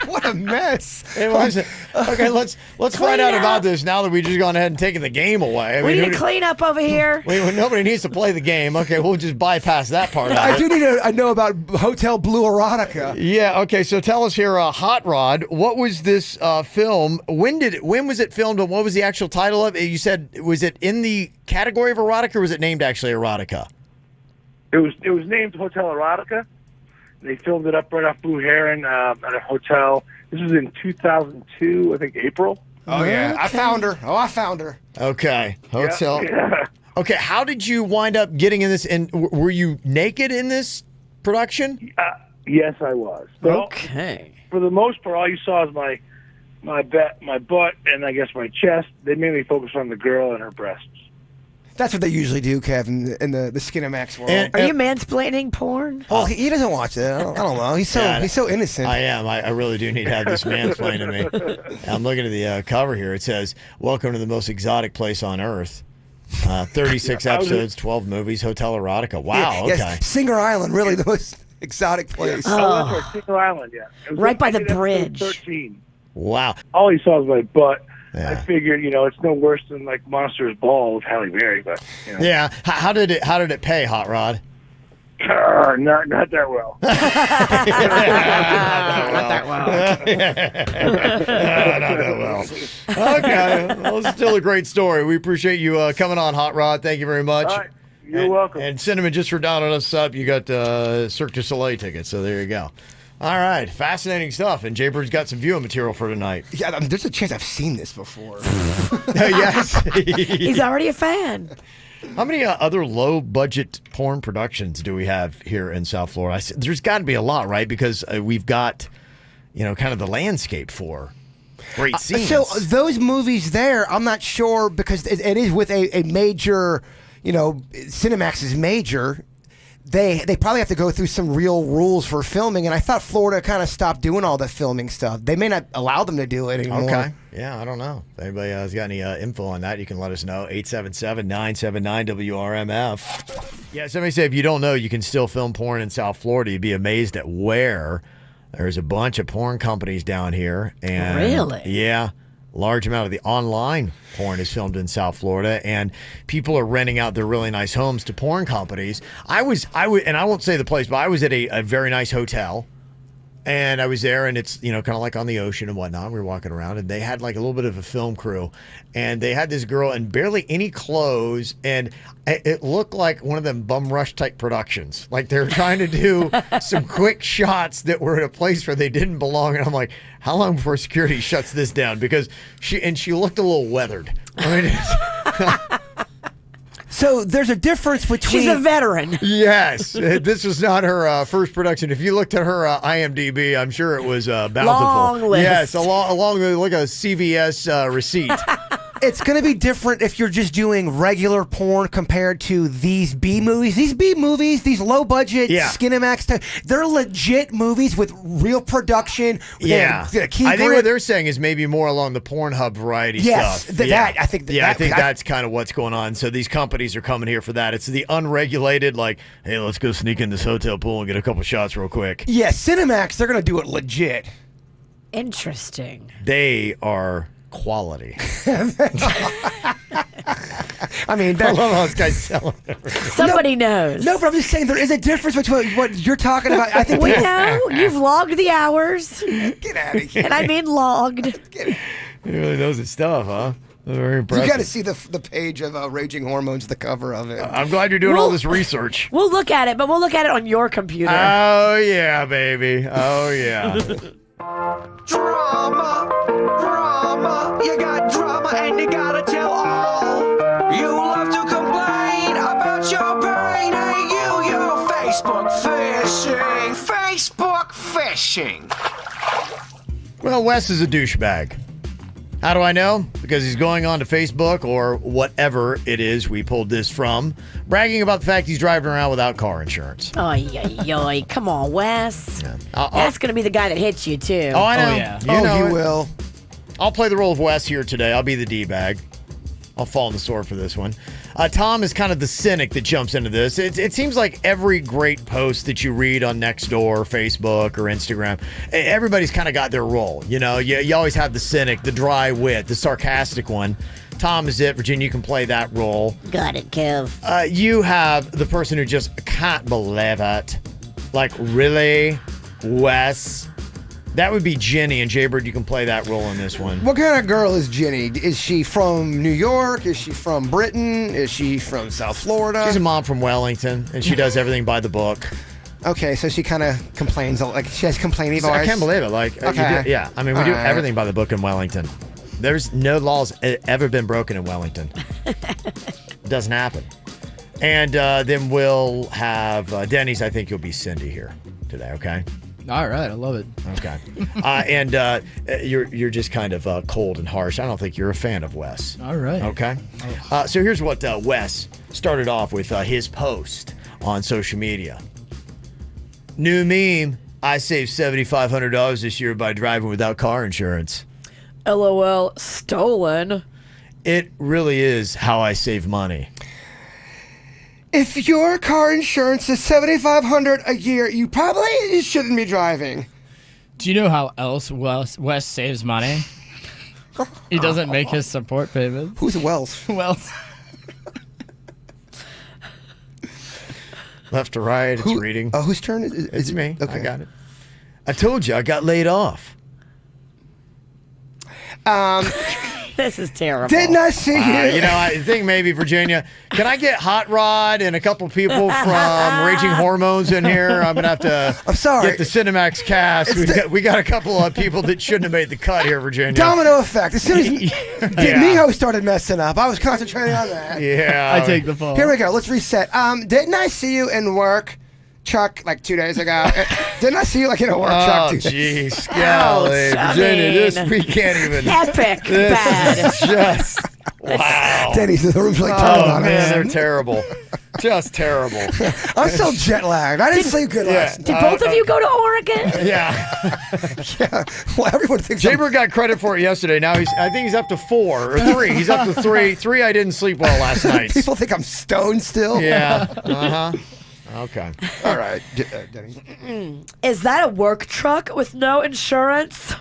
What a mess. It wasn't. Okay, let's find out about this now that we've just gone ahead and taken the game away. We need to clean up over here. Nobody needs to play the game. Okay, we'll just bypass that part of it. I do need to know about Hotel Blue Erotica. Yeah, okay, so tell us here, Hot Rod, what was this film? When was it filmed, and what was the actual title of it? You said, was it in the category of erotica, or was it named actually erotica? It was named Hotel Erotica. They filmed it up right off Blue Heron at a hotel. This was in 2002, I think April. Oh, yeah. Okay. I found her. Okay. Hotel. Yeah. Okay, how did you wind up getting in this? And were you naked in this production? Yes, I was. But okay. For the most part, all you saw is my butt and I guess my chest. They mainly focused on the girl and her breasts. That's what they usually do, Kevin, in the Skinamax world. Are you mansplaining porn? Oh, he doesn't watch it. I don't know. He's so innocent. I am. I really do need to have this mansplained to me. I'm looking at the cover here. It says, "Welcome to the most exotic place on earth." 36 episodes, 12 movies, Hotel Erotica. Wow. Yeah, okay. yes, Singer Island, really the most exotic place. Oh, that's right, Singer Island. Yeah. Right by the bridge. 13. Wow. All he saw was my butt. Yeah. I figured, it's no worse than like Monsters Ball with Halle Berry, but yeah. How did it pay, Hot Rod? Not that well. Not that well. Not that well. Okay. Well, it's still a great story. We appreciate you coming on, Hot Rod. Thank you very much. All right. You're welcome. And Cinnamon, just for downing us up, you got Cirque du Soleil tickets, so there you go. All right, fascinating stuff. And Jaybird's got some viewing material for tonight. Yeah, there's a chance I've seen this before. Yes. He's already a fan. How many other low-budget porn productions do we have here in South Florida? There's got to be a lot, right? Because we've got, kind of the landscape for great scenes. So those movies there, I'm not sure because it is with a major, Cinemax is major. They probably have to go through some real rules for filming, and I thought Florida kind of stopped doing all the filming stuff. They may not allow them to do it anymore. Okay. Yeah, I don't know. If anybody has got any info on that, you can let us know. 877-979-WRMF. Yeah, somebody said if you don't know, you can still film porn in South Florida. You'd be amazed at where. There's a bunch of porn companies down here. And really? Yeah. Large amount of the online porn is filmed in South Florida, and people are renting out their really nice homes to porn companies. I won't say the place, but I was at a very nice hotel, and I was there, and it's kind of like on the ocean and whatnot. We were walking around, and they had like a little bit of a film crew, and they had this girl in barely any clothes, and it looked like one of them bum rush type productions. Like they were trying to do some quick shots that were at a place where they didn't belong, and I'm like, how long before security shuts this down? Because she looked a little weathered. I mean, so there's a difference between... She's a veteran. Yes. This was not her first production. If you looked at her IMDb, I'm sure it was bountiful. Long list. Yes, along like a CVS receipt. It's going to be different if you're just doing regular porn compared to these B movies. These B movies, these low budget Skinamax, they're legit movies with real production. Yeah. I think what they're saying is maybe more along the Pornhub variety stuff. I think that's kind of what's going on. So these companies are coming here for that. It's the unregulated, like, hey, let's go sneak in this hotel pool and get a couple shots real quick. Yeah, Cinemax, they're going to do it legit. Interesting. They are quality. I mean, I love how this guy's selling it. Somebody knows. No, but I'm just saying there is a difference between what you're talking about. I think we know. You've logged the hours. Get out of here. And I mean logged. He really knows his stuff, huh? Very impressive. You got to see the page of Raging Hormones, the cover of it. I'm glad you're doing all this research. We'll look at it, but we'll look at it on your computer. Oh, yeah, baby. Oh, yeah. Drama. mama, you got drama and you gotta tell all. You love to complain about your pain. Hey, you're Facebook fishing. Facebook fishing. Well, Wes is a douchebag. How do I know? Because he's going on to Facebook or whatever it is we pulled this from, bragging about the fact he's driving around without car insurance. Oy. Come on, Wes. Yeah. That's going to be the guy that hits you, too. Oh, I know. Oh, yeah. You know you it. will. I'll play the role of Wes here today. I'll be the D-bag. I'll fall on the sword for this one. Tom is kind of the cynic that jumps into this. It seems like every great post that you read on Nextdoor, Facebook, or Instagram, everybody's kind of got their role. You know, you always have the cynic, the dry wit, the sarcastic one. Tom is it. Virginia, you can play that role. Got it, Kev. You have the person who just can't believe it. Like, really? Wes? That would be Jenny, and Jaybird, you can play that role in this one. What kind of girl is Jenny? Is she from New York? Is she from Britain? Is she from South Florida? She's a mom from Wellington, and she does everything by the book. Okay, so she kind of complains, like she has complaining voice. I can't believe it. Like, Okay. yeah. I mean, we do everything by the book in Wellington. There's no laws ever been broken in Wellington. It doesn't happen. And then we'll have Denny's. I think you'll be Cindy here today. Okay. All right, I love it. Okay. And you're just kind of cold and harsh. I don't think you're a fan of Wes. All right. Okay. So here's what Wes started off with his post on social media. New meme. I saved $7,500 this year by driving without car insurance. LOL, stolen. It really is how I save money. If your car insurance is $7,500 a year, you probably shouldn't be driving. Do you know how else Wes saves money? He doesn't make his support payments. Who's Wells? Wells. Left to right, it's reading. Oh, whose turn is It's it? me. Okay. I got it. I told you I got laid off. This is terrible. Didn't I see you? You know, I think maybe Virginia. Can I get Hot Rod and a couple people from Raging Hormones in here? I'm gonna have to. I'm sorry. Get the Cinemax cast. We got a couple of people that shouldn't have made the cut here, Virginia. Domino effect. As soon as Miho started messing up, I was concentrating on that. Yeah. I take the fall. Here we go. Let's reset. Didn't I see you in work, Chuck, like 2 days ago? Didn't I see you like in a work truck? Oh, jeez, golly, Ouch, Virginia, we can't even. Epic This bad. is just wow. Denny's the room's like Oh on man, us. they're terrible, just terrible. I'm still jet lagged. I didn't sleep good last night. Did both of you go to Oregon? Yeah. Yeah. Well, everyone thinks Jaybird got credit for it yesterday. Now I think he's up to 4 or 3. He's up to 3. 3. I didn't sleep well last night. people think I'm stoned still. Yeah. Okay. All right, Denny. Is that a work truck with no insurance?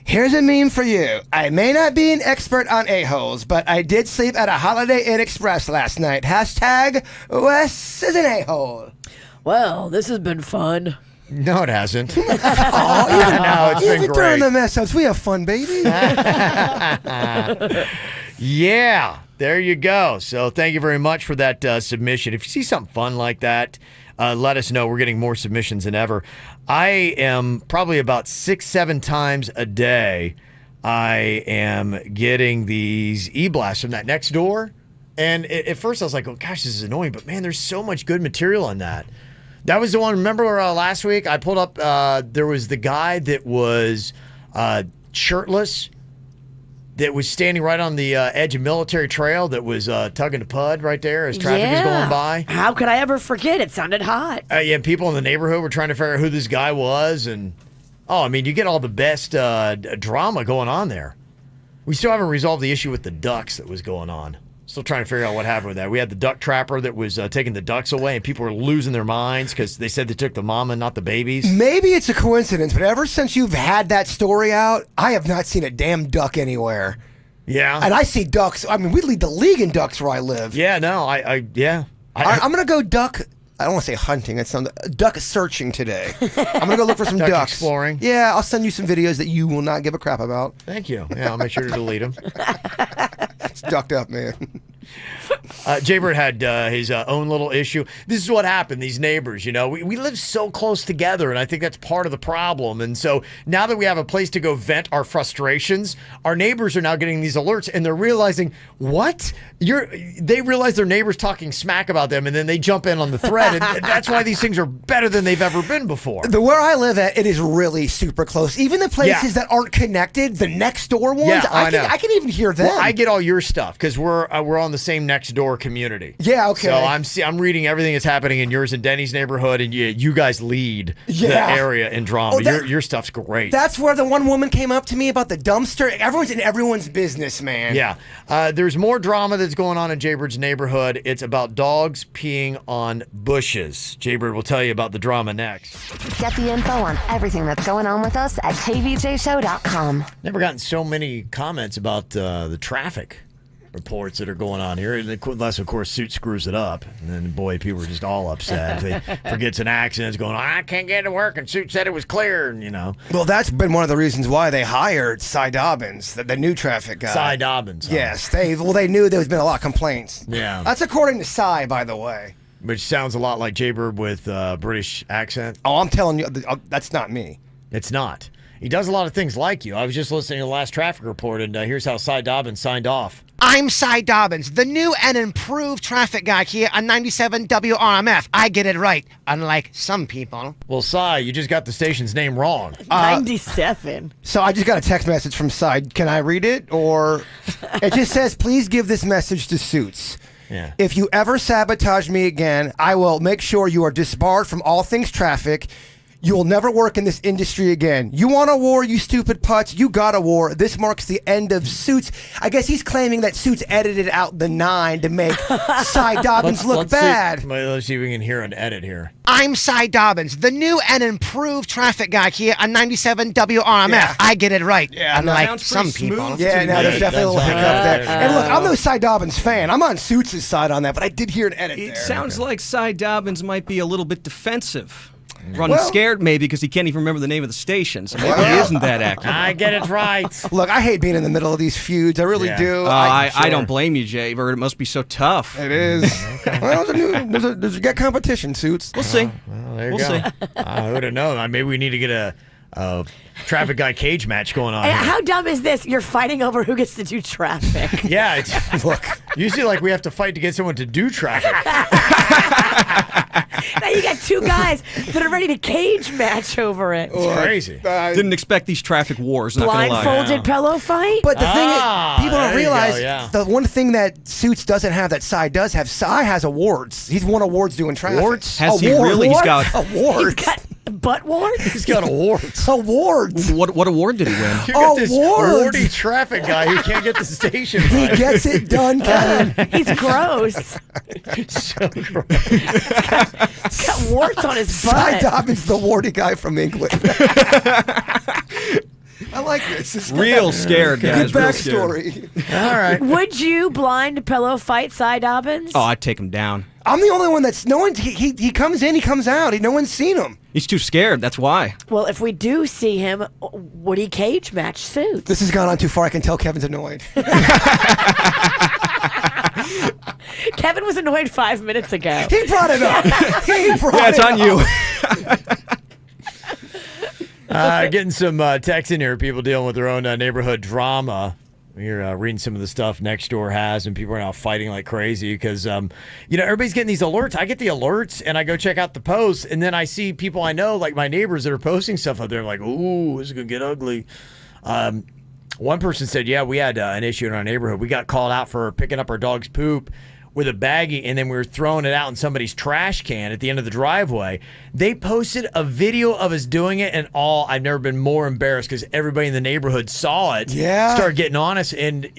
Here's a meme for you. I may not be an expert on a-holes, but I did sleep at a Holiday Inn Express last night. Hashtag Wes is an a-hole. Well, this has been fun. No, it hasn't. Oh, No, it's been even during great. the mess ups, we have fun, baby. Yeah, there you go. So thank you very much for that submission. If you see something fun like that, let us know. We're getting more submissions than ever. I am probably about 6-7 times a day. I am getting these e-blasts from that Nextdoor. And at first I was like, oh gosh, this is annoying. But man, there's so much good material on that. That was the one, remember last week I pulled up, there was the guy that was shirtless, that was standing right on the edge of Military Trail, that was tugging the pud right there as traffic is going by. How could I ever forget? It sounded hot. Yeah, people in the neighborhood were trying to figure out who this guy was. And, I mean, you get all the best drama going on there. We still haven't resolved the issue with the ducks that was going on. Still trying to figure out what happened with that. We had the duck trapper that was taking the ducks away, and people were losing their minds because they said they took the mama, not the babies. Maybe it's a coincidence, but ever since you've had that story out, I have not seen a damn duck anywhere. Yeah. And I see ducks. I mean, we lead the league in ducks where I live. Yeah, no, I'm going to go duck. I don't want to say hunting. It's duck searching today. I'm going to go look for some Duck ducks. exploring. Yeah, I'll send you some videos that you will not give a crap about. Thank you. Yeah, I'll make sure to delete them. It's ducked up, man. Jaybird had his own little issue. This is what happened. These neighbors, we live so close together, and I think that's part of the problem. And so now that we have a place to go vent our frustrations, our neighbors are now getting these alerts, and they're realizing, what? They realize their neighbor's talking smack about them, and then they jump in on the thread, and that's why these things are better than they've ever been before. Where I live at, it is really super close. Even the places that aren't connected, the next door ones, I can even hear them. Well, I get all your stuff because we're on the same next door community. Yeah, okay. So I'm reading everything that's happening in yours and Denny's neighborhood, and you guys lead the area in drama. Your stuff's great. That's where the one woman came up to me about the dumpster. Everyone's in everyone's business, man. Yeah. There's more drama that's going on in Jaybird's neighborhood. It's about dogs peeing on bushes. Jaybird will tell you about the drama next. Get the info on everything that's going on with us at kvjshow.com. Never gotten so many comments about the traffic reports that are going on here, unless of course Suit screws it up, and then boy, people are just all upset if they forgets an accident. It's going, I can't get to work, and Suit said it was clear, and Well, that's been one of the reasons why they hired Cy Dobbins, the new traffic guy. Cy Dobbins. Yes, they knew there's been a lot of complaints. Yeah, that's according to Cy, by the way. Which sounds a lot like Jaybird with British accent. Oh, I'm telling you, that's not me. It's not. He does a lot of things like you. I was just listening to the last traffic report, and here's how Cy Dobbins signed off. I'm Cy Dobbins, the new and improved traffic guy here on 97 WRMF. I get it right, unlike some people. Well, Cy, you just got the station's name wrong. 97. So I just got a text message from Cy. Can I read it? Or it just says, please give this message to Suits. Yeah. If you ever sabotage me again, I will make sure you are disbarred from all things traffic. You will never work in this industry again. You want a war, you stupid putz? You got a war. This marks the end of Suits. I guess he's claiming that Suits edited out the 9 to make Cy Dobbins look bad. Let's see if we can hear an edit here. I'm Cy Dobbins, the new and improved traffic guy here on 97 WRMF. Yeah. I get it right, unlike some people. Yeah, no, there's definitely a little hiccup there. And look, I'm no Cy Dobbins fan. I'm on Suits' side on that, but I did hear an edit there. It sounds like Cy Dobbins might be a little bit defensive. Running scared maybe because he can't even remember the name of the station, so maybe he isn't that accurate. I get it right. Look, I hate being in the middle of these feuds. I really do. I don't blame you, Jay, but it must be so tough. It is. Well, there's a good competition, Suits. We'll see. Well, there you go. I would have known. Maybe we need to get a traffic guy cage match going on. How dumb is this? You're fighting over who gets to do traffic. Yeah. Look, usually like we have to fight to get someone to do traffic. Now you got two guys that are ready to cage match over it. It's crazy. Didn't expect these traffic wars, not gonna lie. Blindfolded pillow fight? But the thing is, people don't realize the one thing that Suits doesn't have that Cy does have, Cy has awards. He's won awards doing traffic. Awards? Has he really? He's got awards. He's got butt wards? He's got awards. Awards. What award did he win? You got this awardy traffic guy who can't get the station right. He gets it done, Kevin. He's gross. So gross. He's got warts on his butt. Cy Dobbins, the warty guy from England. I like this. It's real scared, guys. Good backstory. All right. Would you blind pillow fight Cy Dobbins? Oh, I'd take him down. I'm the only one that's no one. He comes in, he comes out. No one's seen him. He's too scared. That's why. Well, if we do see him, would he cage match Suits? This has gone on too far. I can tell Kevin's annoyed. Kevin was annoyed 5 minutes ago. He brought it up. It's on you. Getting some texts in here. People dealing with their own neighborhood drama. You're reading some of the stuff Nextdoor has, and people are now fighting like crazy because, everybody's getting these alerts. I get the alerts, and I go check out the posts, and then I see people I know, like my neighbors, that are posting stuff out there. I'm like, ooh, this is going to get ugly. One person said, yeah, we had an issue in our neighborhood. We got called out for picking up our dog's poop with a baggie, and then we were throwing it out in somebody's trash can at the end of the driveway. They posted a video of us doing it, and I've never been more embarrassed because everybody in the neighborhood saw it. Yeah. Started getting on us, and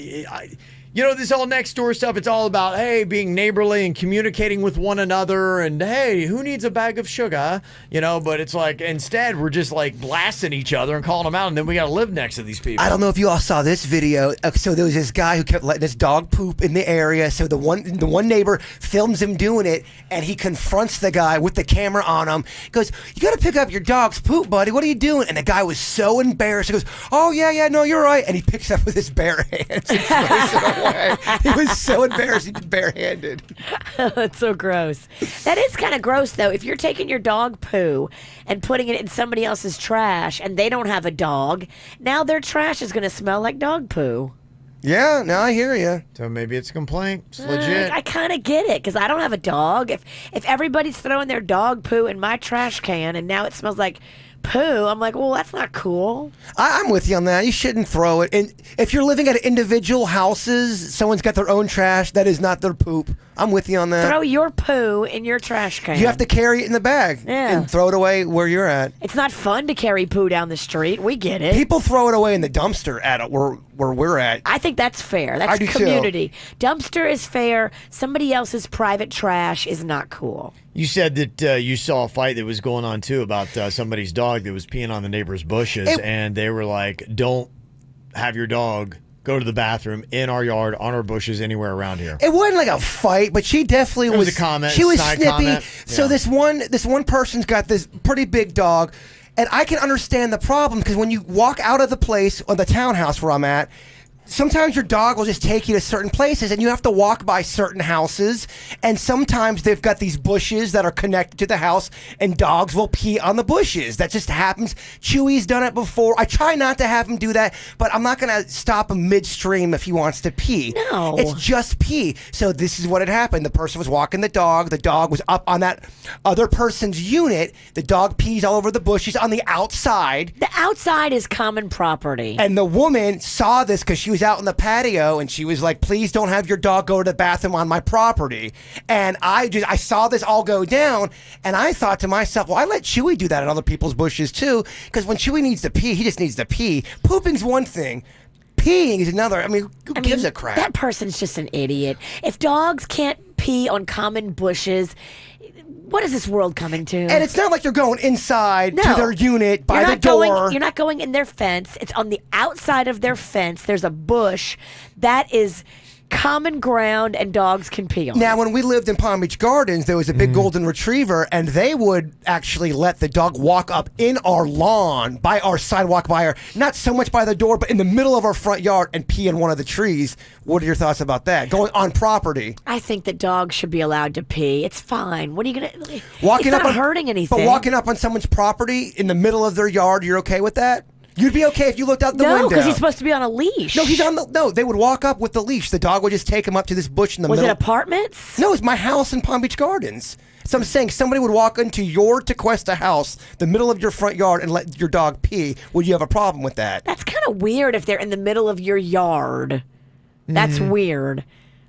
this all Nextdoor stuff, it's all about, hey, being neighborly and communicating with one another, and hey, who needs a bag of sugar? But it's like, instead, we're just like blasting each other and calling them out, and then we got to live next to these people. I don't know if you all saw this video. So there was this guy who kept letting his dog poop in the area. So the one neighbor films him doing it, and he confronts the guy with the camera on him. He goes, you got to pick up your dog's poop, buddy. What are you doing? And the guy was so embarrassed. He goes, oh, yeah, no, you're right. And he picks up with his bare hands and throws it away. away. He was so embarrassed he did barehanded. That's so gross. That is kind of gross, though. If you're taking your dog poo and putting it in somebody else's trash and they don't have a dog, now their trash is going to smell like dog poo. Yeah, no, I hear you. So maybe it's a complaint. It's legit. I kind of get it because I don't have a dog. If everybody's throwing their dog poo in my trash can and now it smells like poo, I'm like, well, that's not cool. I'm with you on that. You shouldn't throw it. And if you're living at individual houses, someone's got their own trash. That is not their poop. I'm with you on that. Throw your poo in your trash can. You have to carry it in the bag and throw it away where you're at. It's not fun to carry poo down the street. We get it. People throw it away in the dumpster at where we're at. I think that's fair. That's I do community. Too. Dumpster is fair. Somebody else's private trash is not cool. You said that you saw a fight that was going on, too, about somebody's dog that was peeing on the neighbor's bushes, and they were like, don't have your dog go to the bathroom in our yard, on our bushes, anywhere around here. It wasn't like a fight, but she definitely was a comment. She was snippy. Comment. So Yeah. this one person's got this pretty big dog, and I can understand the problem because when you walk out of the place or the townhouse where I'm at, sometimes your dog will just take you to certain places and you have to walk by certain houses, and sometimes they've got these bushes that are connected to the house and dogs will pee on the bushes. That just happens. Chewy's done it before. I try not to have him do that, but I'm not going to stop him midstream if he wants to pee. No. It's just pee. So this is what had happened. The person was walking the dog. The dog was up on that other person's unit. The dog pees all over the bushes on the outside. The outside is common property. And the woman saw this because she was out in the patio and she was like, please don't have your dog go to the bathroom on my property. And I saw this all go down and I thought to myself, well, I let Chewy do that in other people's bushes too, because when Chewy needs to pee, he just needs to pee. Pooping's one thing. Peeing is another. I mean, who gives a crap? That person's just an idiot. If dogs can't pee on common bushes, what is this world coming to? And it's not like you're going inside to their unit by the door. You're not going in their fence. It's on the outside of their fence. There's a bush. That is common ground, and dogs can pee on. Now, when we lived in Palm Beach Gardens, there was a big golden retriever, and they would actually let the dog walk up in our lawn, by our sidewalk, not so much by the door, but in the middle of our front yard and pee in one of the trees. What are your thoughts about that? Going on property. I think that dogs should be allowed to pee. It's fine. What are you going to... It's not hurting anything. But walking up on someone's property in the middle of their yard, you're okay with that? You'd be okay if you looked out the window. No, because he's supposed to be on a leash. No, he's on the... No, they would walk up with the leash. The dog would just take him up to this bush in the middle. Was it apartments? No, it's my house in Palm Beach Gardens. So I'm saying somebody would walk into your Tequesta house, the middle of your front yard, and let your dog pee. Would you have a problem with that? That's kind of weird if they're in the middle of your yard. That's weird.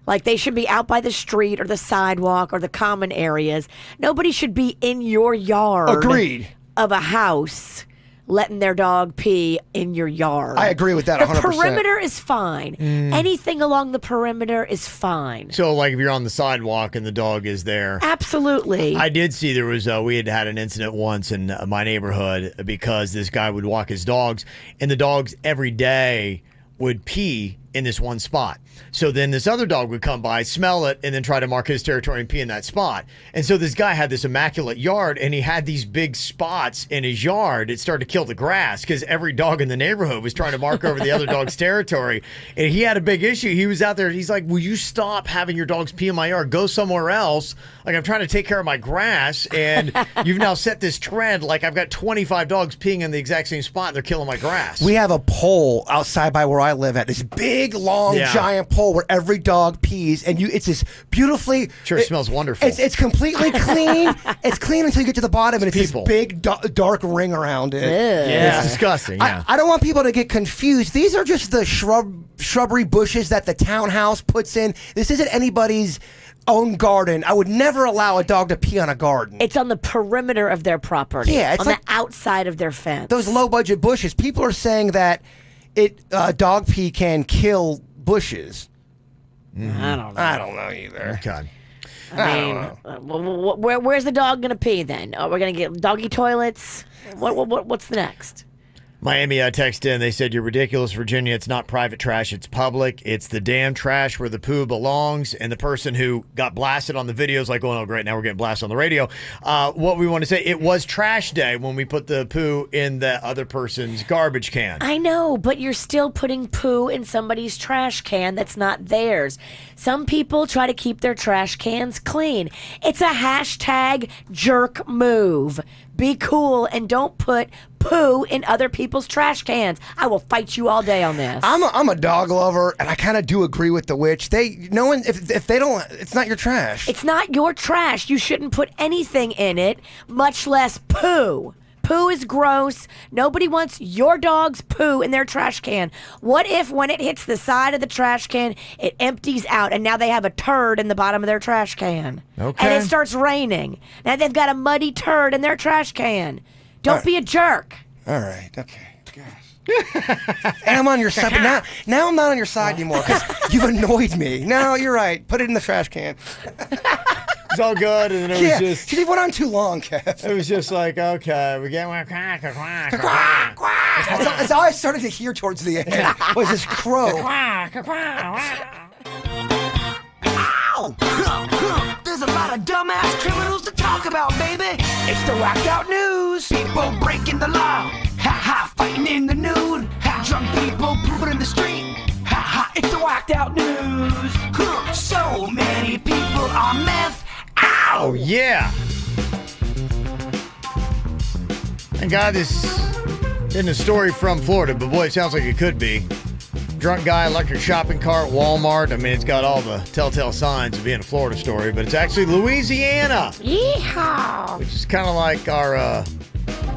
Like, they should be out by the street or the sidewalk or the common areas. Nobody should be in your yard. Agreed. Of a house letting their dog pee in your yard. I agree with that 100%. The perimeter is fine. Anything along the perimeter is fine. So, like, if you're on the sidewalk and the dog is there. Absolutely. I did see there was, we had an incident once in my neighborhood because this guy would walk his dogs, and the dogs every day would pee in this one spot. So then this other dog would come by, smell it, and then try to mark his territory and pee in that spot. And so this guy had this immaculate yard, and he had these big spots in his yard. It started to kill the grass because every dog in the neighborhood was trying to mark over the other dog's territory. And he had a big issue. He was out there. He's like, will you stop having your dogs pee in my yard? Go somewhere else. Like, I'm trying to take care of my grass, and you've now set this trend. Like, I've got 25 dogs peeing in the exact same spot, and they're killing my grass. We have a pole outside by where I live at, this big, long, giant pole where every dog pees, and it's this beautifully... Sure, it smells wonderful. It's completely clean. It's clean until you get to the bottom, and it's this big, dark ring around it. Yeah. It's disgusting, yeah. I don't want people to get confused. These are just the shrubbery bushes that the townhouse puts in. This isn't anybody's own garden. I would never allow a dog to pee on a garden. It's on the perimeter of their property. Yeah, it's on like the outside of their fence. Those low-budget bushes. People are saying that dog pee can kill bushes. I don't know. I don't know either. Okay. I mean, where's the dog going to pee then? We're going to get doggy toilets? What's the next? Miami texted in. They said, "You're ridiculous, Virginia. It's not private trash. It's public. It's the damn trash where the poo belongs." And the person who got blasted on the video is like, "Oh, no, great. Now we're getting blasted on the radio." What we want to say, it was trash day when we put the poo in the other person's garbage can. I know, but you're still putting poo in somebody's trash can that's not theirs. Some people try to keep their trash cans clean. It's a hashtag jerk move. Be cool and don't put poo in other people's trash cans. I will fight you all day on this. I'm a dog lover, and I kind of do agree with the witch. If they don't, it's not your trash. It's not your trash. You shouldn't put anything in it, much less poo. Poo is gross. Nobody wants your dog's poo in their trash can. What if when it hits the side of the trash can, it empties out and now they have a turd in the bottom of their trash can? Okay. And it starts raining. Now they've got a muddy turd in their trash can. Don't be a jerk. All right. Okay. Gosh. And I'm on your side. But now I'm not on your side anymore because you've annoyed me. No, you're right. Put it in the trash can. It's all good, and then it was just... She went on too long, Kev. It was just like, okay, we get one quack. That's all I started to hear towards the end was this crow. Ow! There's a lot of dumbass criminals to talk about, baby. It's the whacked out news. People breaking the law. Ha ha, fighting in the nude. Ha, drunk people pooping in the street. Ha ha, it's the whacked out news. So many people on meth. Ow! Oh, yeah. And God, this isn't a story from Florida, but boy, it sounds like it could be. Drunk guy, electric shopping cart, Walmart. I mean, it's got all the telltale signs of being a Florida story, but it's actually Louisiana. Yeehaw! Which is kind of like our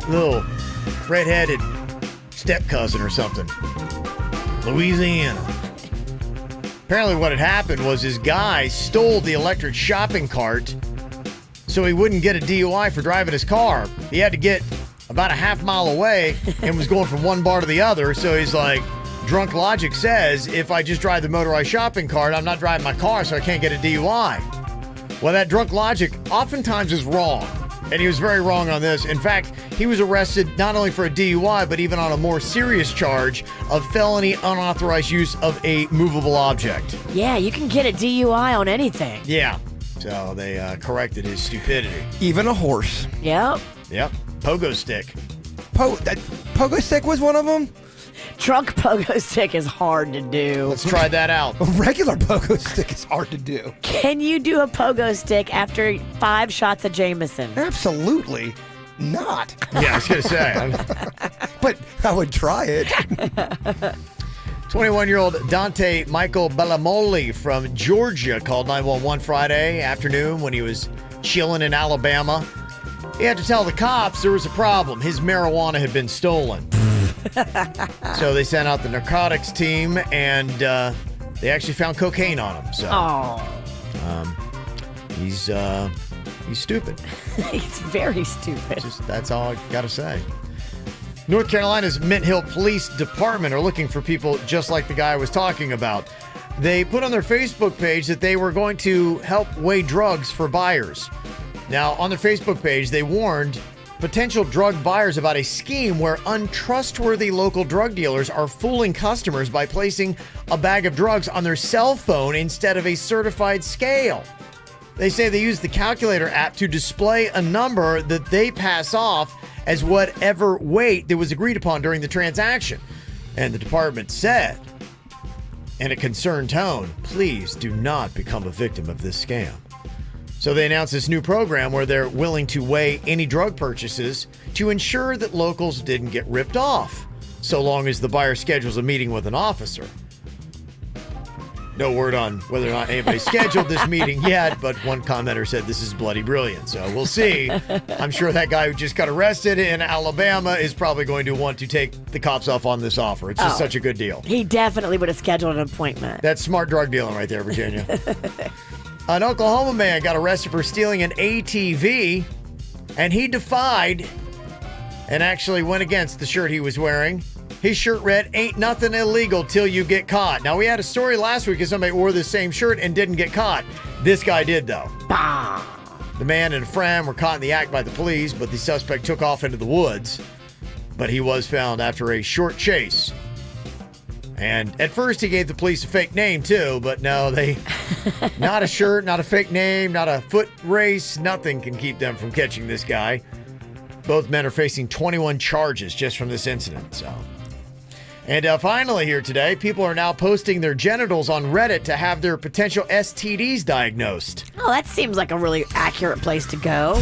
little redheaded step cousin or something. Louisiana. Apparently what had happened was his guy stole the electric shopping cart so he wouldn't get a DUI for driving his car. He had to get about a half mile away and was going from one bar to the other. So he's like, drunk logic says, if I just drive the motorized shopping cart, I'm not driving my car, so I can't get a DUI. Well, that drunk logic oftentimes is wrong. And he was very wrong on this. In fact, he was arrested not only for a DUI, but even on a more serious charge of felony unauthorized use of a movable object. Yeah, you can get a DUI on anything. Yeah. So they corrected his stupidity. Even a horse. Yep. Pogo stick. Pogo stick was one of them? Drunk pogo stick is hard to do. Let's try that out. A regular pogo stick is hard to do. Can you do a pogo stick after 5 shots of Jameson? Absolutely not. Yeah, I was going to say. But I would try it. 21-year-old Dante Michael Bellamoli from Georgia called 911 Friday afternoon when he was chilling in Alabama. He had to tell the cops there was a problem. His marijuana had been stolen. So they sent out the narcotics team, and they actually found cocaine on him. So, he's stupid. He's very stupid. That's all I got to say. North Carolina's Mint Hill Police Department are looking for people just like the guy I was talking about. They put on their Facebook page that they were going to help weigh drugs for buyers. Now, on their Facebook page, they warned potential drug buyers about a scheme where untrustworthy local drug dealers are fooling customers by placing a bag of drugs on their cell phone instead of a certified scale. They say they use the calculator app to display a number that they pass off as whatever weight that was agreed upon during the transaction. And the department said, in a concerned tone, please do not become a victim of this scam. So they announced this new program where they're willing to weigh any drug purchases to ensure that locals didn't get ripped off, so long as the buyer schedules a meeting with an officer. No word on whether or not anybody scheduled this meeting yet, but one commenter said this is bloody brilliant. So we'll see. I'm sure that guy who just got arrested in Alabama is probably going to want to take the cops off on this offer. It's just such a good deal. He definitely would have scheduled an appointment. That's smart drug dealing right there, Virginia. An Oklahoma man got arrested for stealing an ATV, and he defied and actually went against the shirt he was wearing. His shirt read, "Ain't nothing illegal till you get caught." Now, we had a story last week of somebody wore the same shirt and didn't get caught. This guy did, though. The man and a friend were caught in the act by the police, but the suspect took off into the woods. but he was found after a short chase. And at first he gave the police a fake name too, but no, they not a shirt, not a fake name, not a foot race, nothing can keep them from catching this guy. Both men are facing 21 charges just from this incident. So, and finally here today, people are now posting their genitals on Reddit to have their potential STDs diagnosed. Oh, that seems like a really accurate place to go.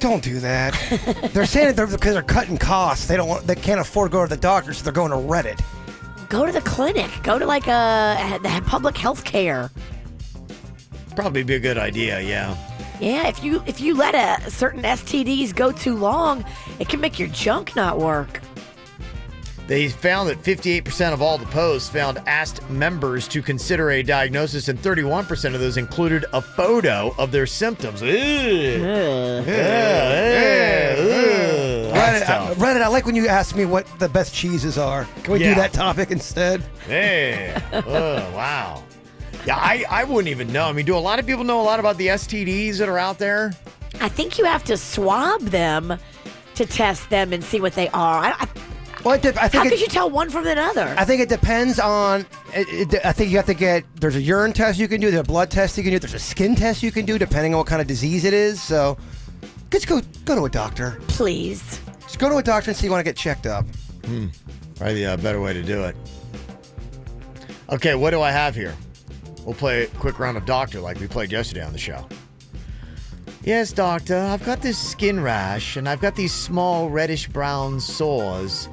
Don't do that. They're saying it because they're cutting costs. They can't afford to go to the doctor, so they're going to Reddit. Go to the clinic. Go to like the public health care. Probably be a good idea, yeah. Yeah, if you let certain STDs go too long, it can make your junk not work. They found that 58% of all the posts asked members to consider a diagnosis, and 31% of those included a photo of their symptoms. Reddit, I like when you ask me what the best cheeses are. Can we do that topic instead? Hey, wow. Yeah, I wouldn't even know. I mean, do a lot of people know a lot about the STDs that are out there? I think you have to swab them to test them and see what they are. How could you tell one from another? I think it depends on. I think you have to get. There's a urine test you can do. There's a blood test you can do. There's a skin test you can do, depending on what kind of disease it is. So, just go to a doctor, please. Just go to a doctor and see if you want to get checked up. Probably a better way to do it. Okay, what do I have here? We'll play a quick round of doctor like we played yesterday on the show. Yes, doctor, I've got this skin rash, and I've got these small reddish-brown sores.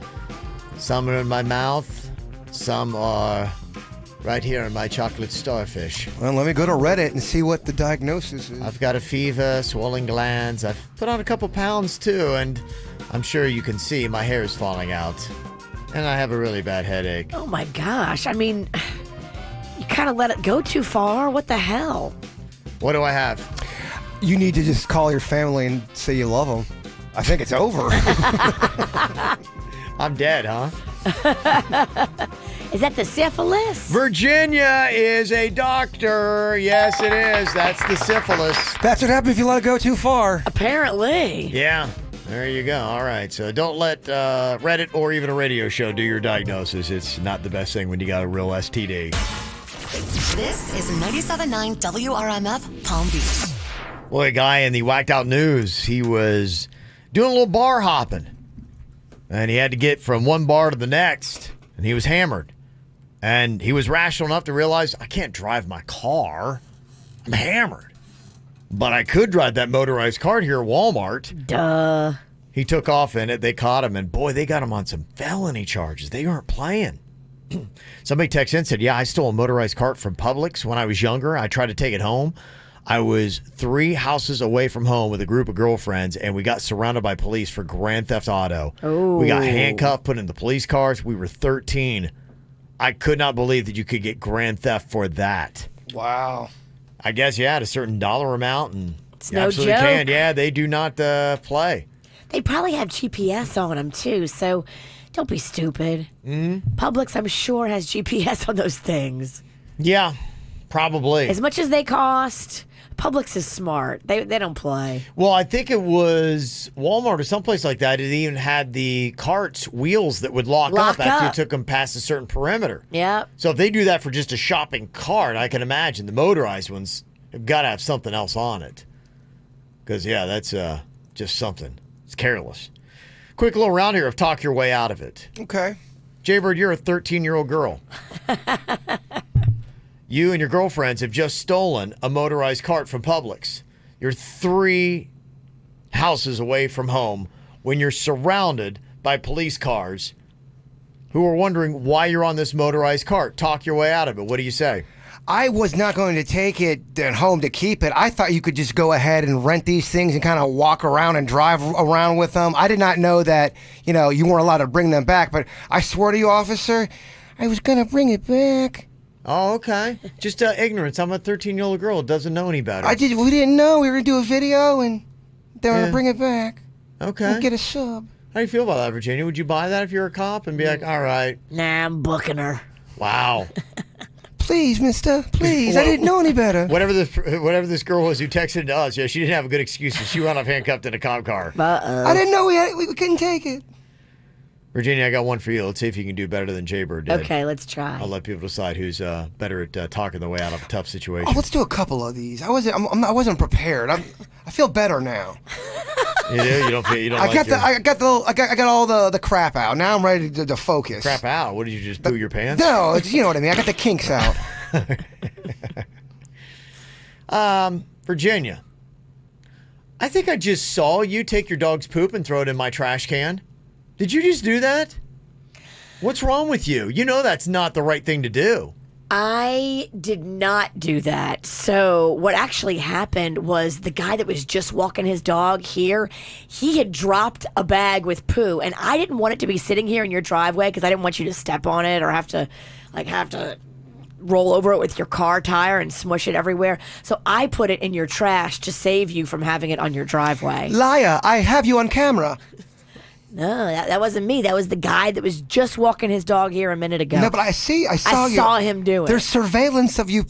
Some are in my mouth, some are right here in my chocolate starfish. Well, let me go to Reddit and see what the diagnosis is. I've got a fever, swollen glands. I've put on a couple pounds, too, and I'm sure you can see my hair is falling out. And I have a really bad headache. Oh, my gosh. I mean, you kind of let it go too far. What the hell? What do I have? You need to just call your family and say you love them. I think it's over. I'm dead, huh? Is that the syphilis? Virginia is a doctor. Yes, it is. That's the syphilis. That's what happens if you let it go too far. Apparently. Yeah. There you go. All right. So don't let Reddit or even a radio show do your diagnosis. It's not the best thing when you got a real STD. This is 97.9 WRMF Palm Beach. Boy, a guy in the Whacked Out News, he was doing a little bar hopping. And he had to get from one bar to the next. And he was hammered. And he was rational enough to realize, I can't drive my car. I'm hammered. But I could drive that motorized cart here at Walmart. Duh. He took off in it. They caught him. And boy, they got him on some felony charges. They weren't playing. Somebody texted in and said, yeah, I stole a motorized cart from Publix when I was younger. I tried to take it home. I was 3 houses away from home with a group of girlfriends, and we got surrounded by police for grand theft auto. Ooh. We got handcuffed, put in the police cars. We were 13. I could not believe that you could get grand theft for that. Wow. I guess, yeah, at a certain dollar amount, and it's you no absolutely joke. can. Yeah, they do not play. They probably have GPS on them, too, so don't be stupid. Publix, I'm sure, has GPS on those things. Yeah, probably. As much as they cost, Publix is smart. They don't play. Well, I think it was Walmart or someplace like that. It even had the carts wheels that would lock up after you took them past a certain perimeter. Yep. So if they do that for just a shopping cart, I can imagine the motorized ones have got to have something else on it. Because, yeah, that's just something. It's careless. Quick little round here of talk your way out of it. Okay. Jaybird, you're a 13-year-old girl. You and your girlfriends have just stolen a motorized cart from Publix. You're 3 houses away from home when you're surrounded by police cars who are wondering why you're on this motorized cart. Talk your way out of it. What do you say? I was not going to take it at home to keep it. I thought you could just go ahead and rent these things and kind of walk around and drive around with them. I did not know that, you weren't allowed to bring them back. But I swear to you, officer, I was going to bring it back. Oh, okay. Just ignorance. I'm a 13-year-old girl who doesn't know any better. We didn't know. We were going to do a video and they were going to bring it back. Okay. And get a sub. How do you feel about that, Virginia? Would you buy that if you were a cop and be like, all right? Nah, I'm booking her. Wow. Please, mister. Please. I didn't know any better. Whatever this girl was who texted to us, yeah, she didn't have a good excuse. She went off handcuffed in a cop car. I didn't know we couldn't take it. Virginia, I got one for you. Let's see if you can do better than Jaybird did. Okay, let's try. I'll let people decide who's better at talking their way out of a tough situation. Oh, let's do a couple of these. I wasn't prepared. I feel better now. You do? You don't feel? You don't? I got all the crap out. Now I'm ready to focus. Crap out? What did you just poo your pants? No, you know what I mean. I got the kinks out. Virginia, I think I just saw you take your dog's poop and throw it in my trash can. Did you just do that? What's wrong with you? You know that's not the right thing to do. I did not do that. So what actually happened was the guy that was just walking his dog here, he had dropped a bag with poo, and I didn't want it to be sitting here in your driveway because I didn't want you to step on it or have to roll over it with your car tire and smush it everywhere. So I put it in your trash to save you from having it on your driveway. Liar, I have you on camera. No, that wasn't me. That was the guy that was just walking his dog here a minute ago. No, but I saw you. Him do it. There's surveillance of you.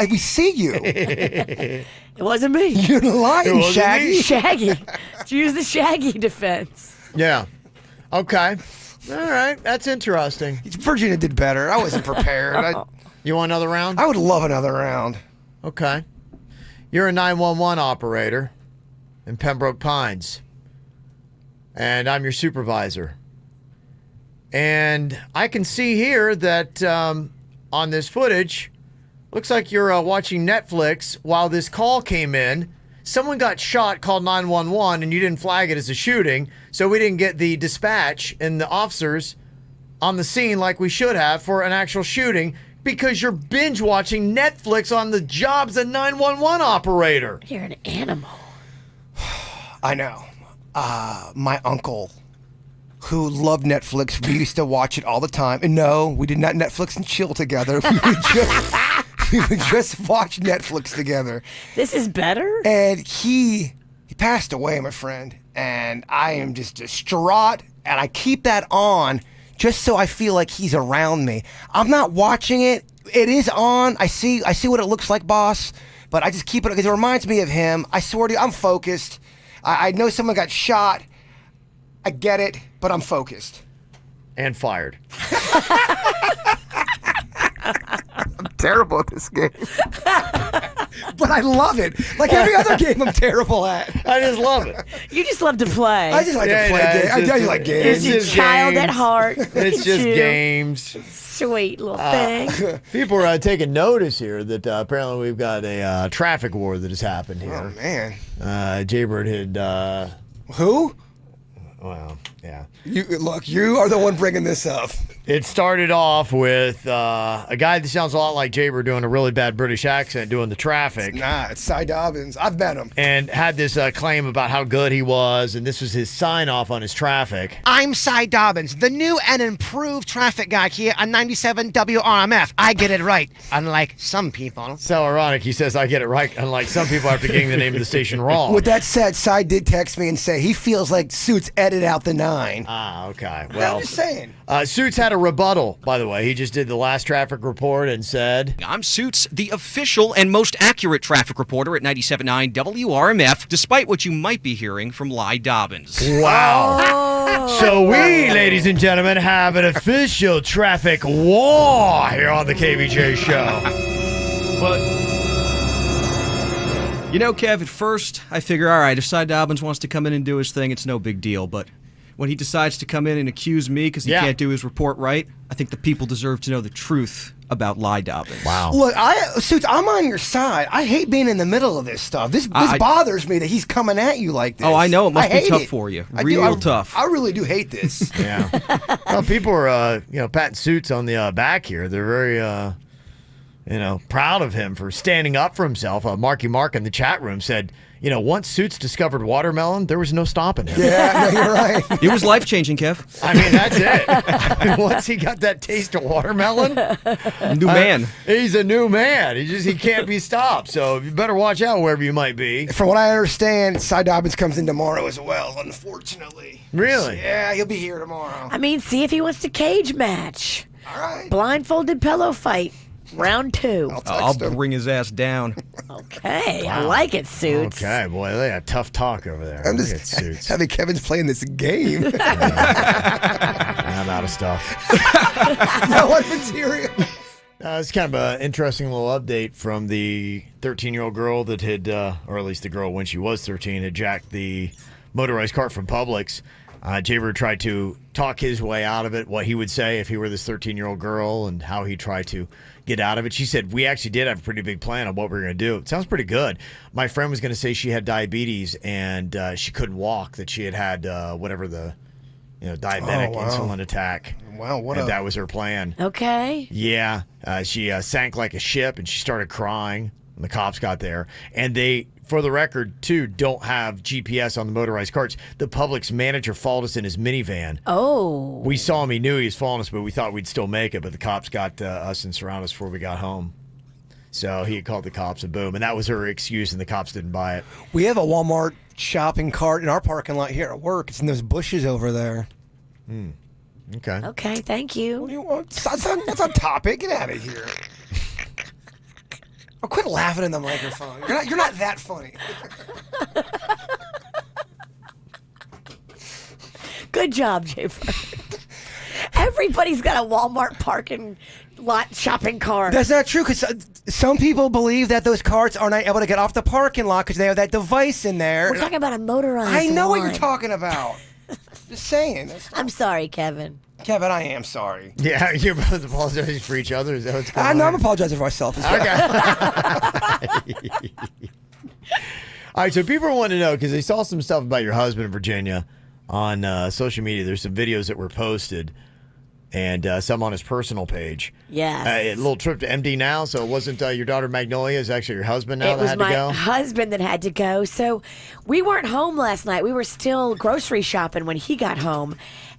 We see you. It wasn't me. You're lying, Shaggy. Shaggy. Use the Shaggy defense. Yeah. Okay. All right. That's interesting. Virginia did better. I wasn't prepared. You want another round? I would love another round. Okay. You're a 911 operator in Pembroke Pines. And I'm your supervisor. And I can see here that on this footage, looks like you're watching Netflix while this call came in. Someone got shot, called 911, and you didn't flag it as a shooting, so we didn't get the dispatch and the officers on the scene like we should have for an actual shooting because you're binge watching Netflix on the job as a 911 operator. You're an animal. I know. My uncle, who loved Netflix, we used to watch it all the time. And no, we did not Netflix and chill together. We would just watch Netflix together. This is better? And he passed away, my friend. And I am just distraught. And I keep that on just so I feel like he's around me. I'm not watching it. It is on. I see what it looks like, boss. But I just keep it because it reminds me of him. I swear to you, I'm focused. I know someone got shot. I get it, but I'm focused. And fired. I'm terrible at this game. But I love it. Like every other game I'm terrible at. I just love it. You just love to play. I just like to play games. I know you like games. You're a child at heart. It's just games. Sweet little thing. People are taking notice here that apparently we've got a traffic war that has happened here. Oh, man. Jaybird had... Who? Well, yeah. You are the one bringing this up. It started off with a guy that sounds a lot like Jaybird doing a really bad British accent doing the traffic. It's Cy Dobbins. I've met him. And had this claim about how good he was, and this was his sign-off on his traffic. I'm Cy Dobbins, the new and improved traffic guy here on 97 WRMF. I get it right, unlike some people. So ironic, he says I get it right, unlike some people after getting the name of the station wrong. With that said, Cy did text me and say he feels like Suits edited out the 9. Ah, okay. Well, I'm just saying. Suits had a rebuttal, by the way. He just did the last traffic report and said... I'm Suits, the official and most accurate traffic reporter at 97.9 WRMF, despite what you might be hearing from Ly Dobbins. Wow. Oh. So we, ladies and gentlemen, have an official traffic war here on the KVJ show. But... you know, Kev, at first, I figure, all right, if Cy Dobbins wants to come in and do his thing, it's no big deal. But when he decides to come in and accuse me because he can't do his report right, I think the people deserve to know the truth about Ly Dobbins. Wow. Look, Suits, I'm on your side. I hate being in the middle of this stuff. This bothers me that he's coming at you like this. Oh, I know. It must be tough for you. Real tough. I really do hate this. Yeah. Well, people are, patting Suits on the back here. They're very... proud of him for standing up for himself. Marky Mark in the chat room said, once Suits discovered watermelon, there was no stopping him. Yeah, no, you're right. It was life-changing, Kev. I mean, that's it. Once he got that taste of watermelon, new man. He's a new man. He can't be stopped. So you better watch out wherever you might be. From what I understand, Cy Dobbins comes in tomorrow as well, unfortunately. Really? Yeah, he'll be here tomorrow. I mean, see if he wants to cage match. All right. Blindfolded pillow fight. Round 2. I'll bring his ass down. Okay, wow. I like it, Suits. Okay, boy, they got tough talk over there. I'm just having Kevin's playing this game. I'm out of stuff. No one material. It's kind of an interesting little update from the 13-year-old girl that had, or at least the girl when she was 13, had jacked the motorized cart from Publix. Jaybird tried to talk his way out of it, what he would say if he were this 13-year-old girl and how he tried to get out of it. She said, we actually did have a pretty big plan on what we were going to do. It sounds pretty good. My friend was going to say she had diabetes and she couldn't walk, that she had whatever the diabetic insulin attack. Wow, that was her plan. Okay. Yeah. She sank like a ship and she started crying when the cops got there. And they, for the record, too, don't have GPS on the motorized carts. The Publix manager followed us in his minivan. Oh. We saw him. He knew he was following us, but we thought we'd still make it. But the cops got us and surrounded us before we got home. So he called the cops and boom. And that was her excuse, and the cops didn't buy it. We have a Walmart shopping cart in our parking lot here at work. It's in those bushes over there. Okay. Okay, thank you. What do you want? That's on topic. Get out of here. Oh, quit laughing in the microphone. You're not that funny. Good job, Jaybird. Everybody's got a Walmart parking lot shopping cart. That's not true, because some people believe that those carts are not able to get off the parking lot because they have that device in there. We're talking about a motorized I know one. what you're talking about. Just saying. I'm sorry, Kevin. Kevin, I am sorry. Yeah, you're both apologizing for each other. Is that what's going on? I'm apologizing for myself as well. Okay. All right, so people want to know, because they saw some stuff about your husband in Virginia on social media. There's some videos that were posted and some on his personal page. Yes. A little trip to MD now, so it wasn't your daughter Magnolia. It's actually your husband now that had to go? It was my husband that had to go. So we weren't home last night. We were still grocery shopping when he got home.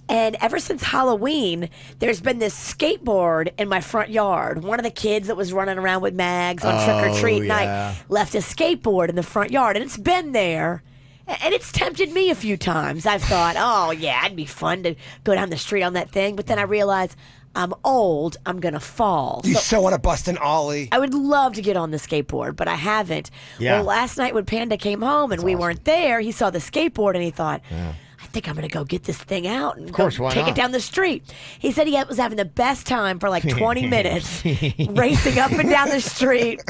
And ever since Halloween, there's been this skateboard in my front yard. One of the kids that was running around with Mags on trick-or-treat night left a skateboard in the front yard, and it's been there. And it's tempted me a few times. I've thought, oh, yeah, it'd be fun to go down the street on that thing. But then I realized I'm old. I'm going to fall. You so want to bust an ollie. I would love to get on the skateboard, but I haven't. Yeah. Well, last night when Panda came home and we weren't there, he saw the skateboard and he thought, I think I'm going to go get this thing out and go take it down the street. He said he was having the best time for like 20 minutes racing up and down the street.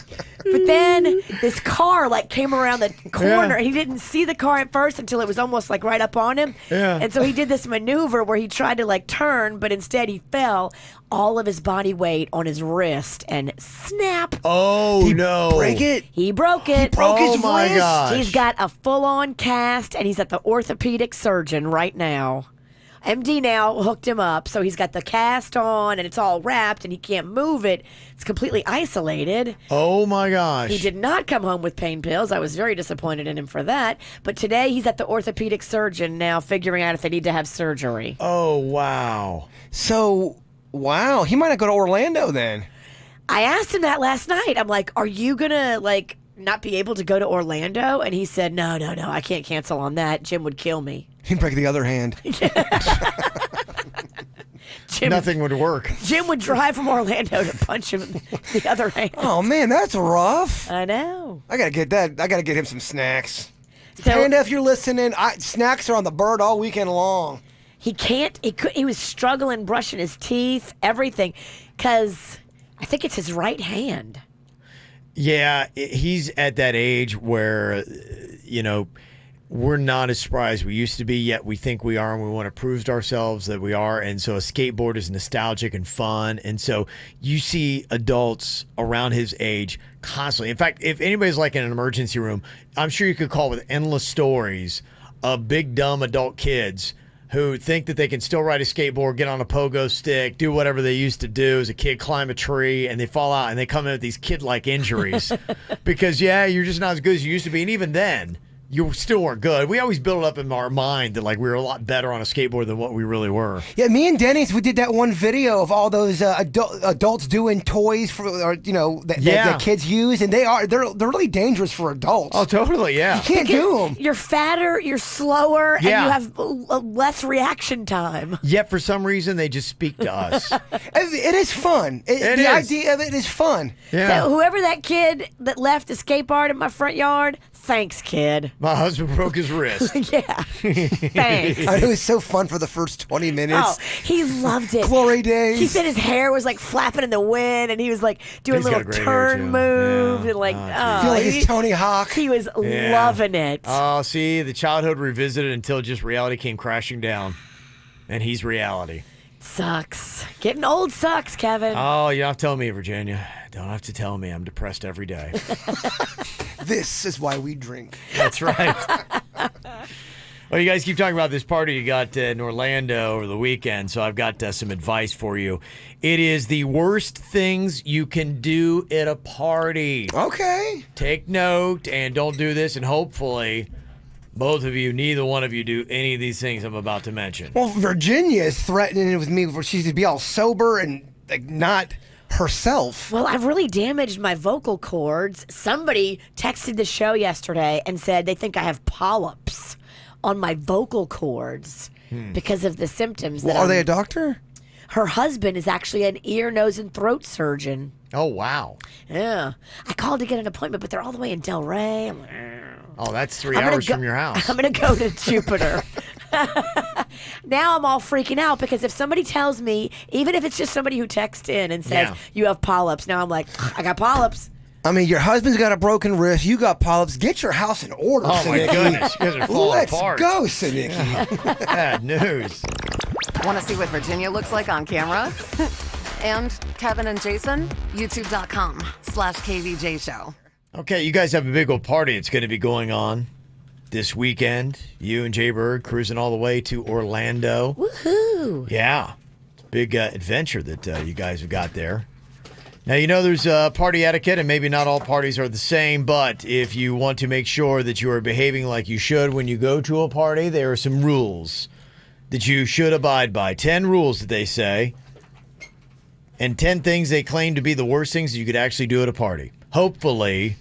But then this car like came around the corner. He didn't see the car at first until it was almost like right up on him. Yeah. And so he did this maneuver where he tried to like turn, but instead he fell, all of his body weight on his wrist, and snap. Oh, no. Break it? He broke it. He broke his wrist? my gosh. He's got a full-on cast, and he's at the orthopedic surgeon right now. MD now hooked him up, so he's got the cast on, and it's all wrapped, and he can't move it. It's completely isolated. Oh, my gosh. He did not come home with pain pills. I was very disappointed in him for that. But today, he's at the orthopedic surgeon now, figuring out if they need to have surgery. Oh, wow. So, wow, he might not go to Orlando then. I asked him that last night. I'm like, are you going to, like, not be able to go to Orlando? And he said, no, I can't cancel on that. Jim would kill me. He'd break the other hand. Nothing would work. Jim would drive from Orlando to punch him in the other hand. Oh, man, that's rough. I know. I got to get that. I got to get him some snacks. So, Panda, if you're listening, snacks are on the bird all weekend long. He can't. He was struggling brushing his teeth, everything, because I think it's his right hand. Yeah, he's at that age where, we're not as spry as we used to be, yet we think we are, and we want to prove to ourselves that we are. And so a skateboard is nostalgic and fun. And so you see adults around his age constantly. In fact, if anybody's like in an emergency room, I'm sure you could call with endless stories of big, dumb adult kids who think that they can still ride a skateboard, get on a pogo stick, do whatever they used to do as a kid, climb a tree, and they fall out and they come in with these kid-like injuries. Because, you're just not as good as you used to be. And even then, you still weren't good. We always build it up in our mind that like we were a lot better on a skateboard than what we really were. Yeah, me and Denny's, we did that one video of all those adults doing toys for, or, that kids use, and they're really dangerous for adults. Oh, totally, yeah. You can't do them. You're fatter, you're slower, and you have less reaction time. Yet for some reason they just speak to us. It is fun. The idea of it is fun. Yeah. So whoever that kid that left the skate park in my front yard, thanks, kid. My husband broke his wrist. Yeah. Thanks. It was so fun for the first 20 minutes. Oh, he loved it. Glory days. He said his hair was like flapping in the wind, and he was like doing little turn moves and like, I feel like he's Tony Hawk. He was loving it. Oh, see, the childhood revisited until just reality came crashing down, and he's reality. Sucks. Getting old sucks, Kevin. Oh, you don't have to tell me, Virginia. Don't have to tell me. I'm depressed every day. This is why we drink. That's right. Well, you guys keep talking about this party you got in Orlando over the weekend, so I've got some advice for you. It is the worst things you can do at a party. Okay. Take note and don't do this, and hopefully both of you, neither one of you do any of these things I'm about to mention. Well, Virginia is threatening with me for she's to be all sober and like not herself. Well, I've really damaged my vocal cords. Somebody texted the show yesterday and said they think I have polyps on my vocal cords because of the symptoms. Well, are they a doctor? Her husband is actually an ear, nose, and throat surgeon. Oh, wow. Yeah. I called to get an appointment, but they're all the way in Delray. Oh, that's 3 hours from your house. I'm going to go to Jupiter. Now I'm all freaking out because if somebody tells me, even if it's just somebody who texts in and says, you have polyps, now I'm like, I got polyps. I mean, your husband's got a broken wrist. You got polyps. Get your house in order, Oh, my Sinicki. goodness. You guys are falling apart. Let's go, Sinicki. Bad news. Want to see what Virginia looks like on camera? And Kevin and Jason? YouTube.com/KVJ Show. Okay, you guys have a big old party. It's going to be going on this weekend. You and Jay Bird cruising all the way to Orlando. Woohoo! Yeah. It's a big adventure that you guys have got there. Now, you know there's party etiquette, and maybe not all parties are the same, but if you want to make sure that you are behaving like you should when you go to a party, there are some rules that you should abide by. 10 rules that they say, and 10 things they claim to be the worst things that you could actually do at a party. Hopefully,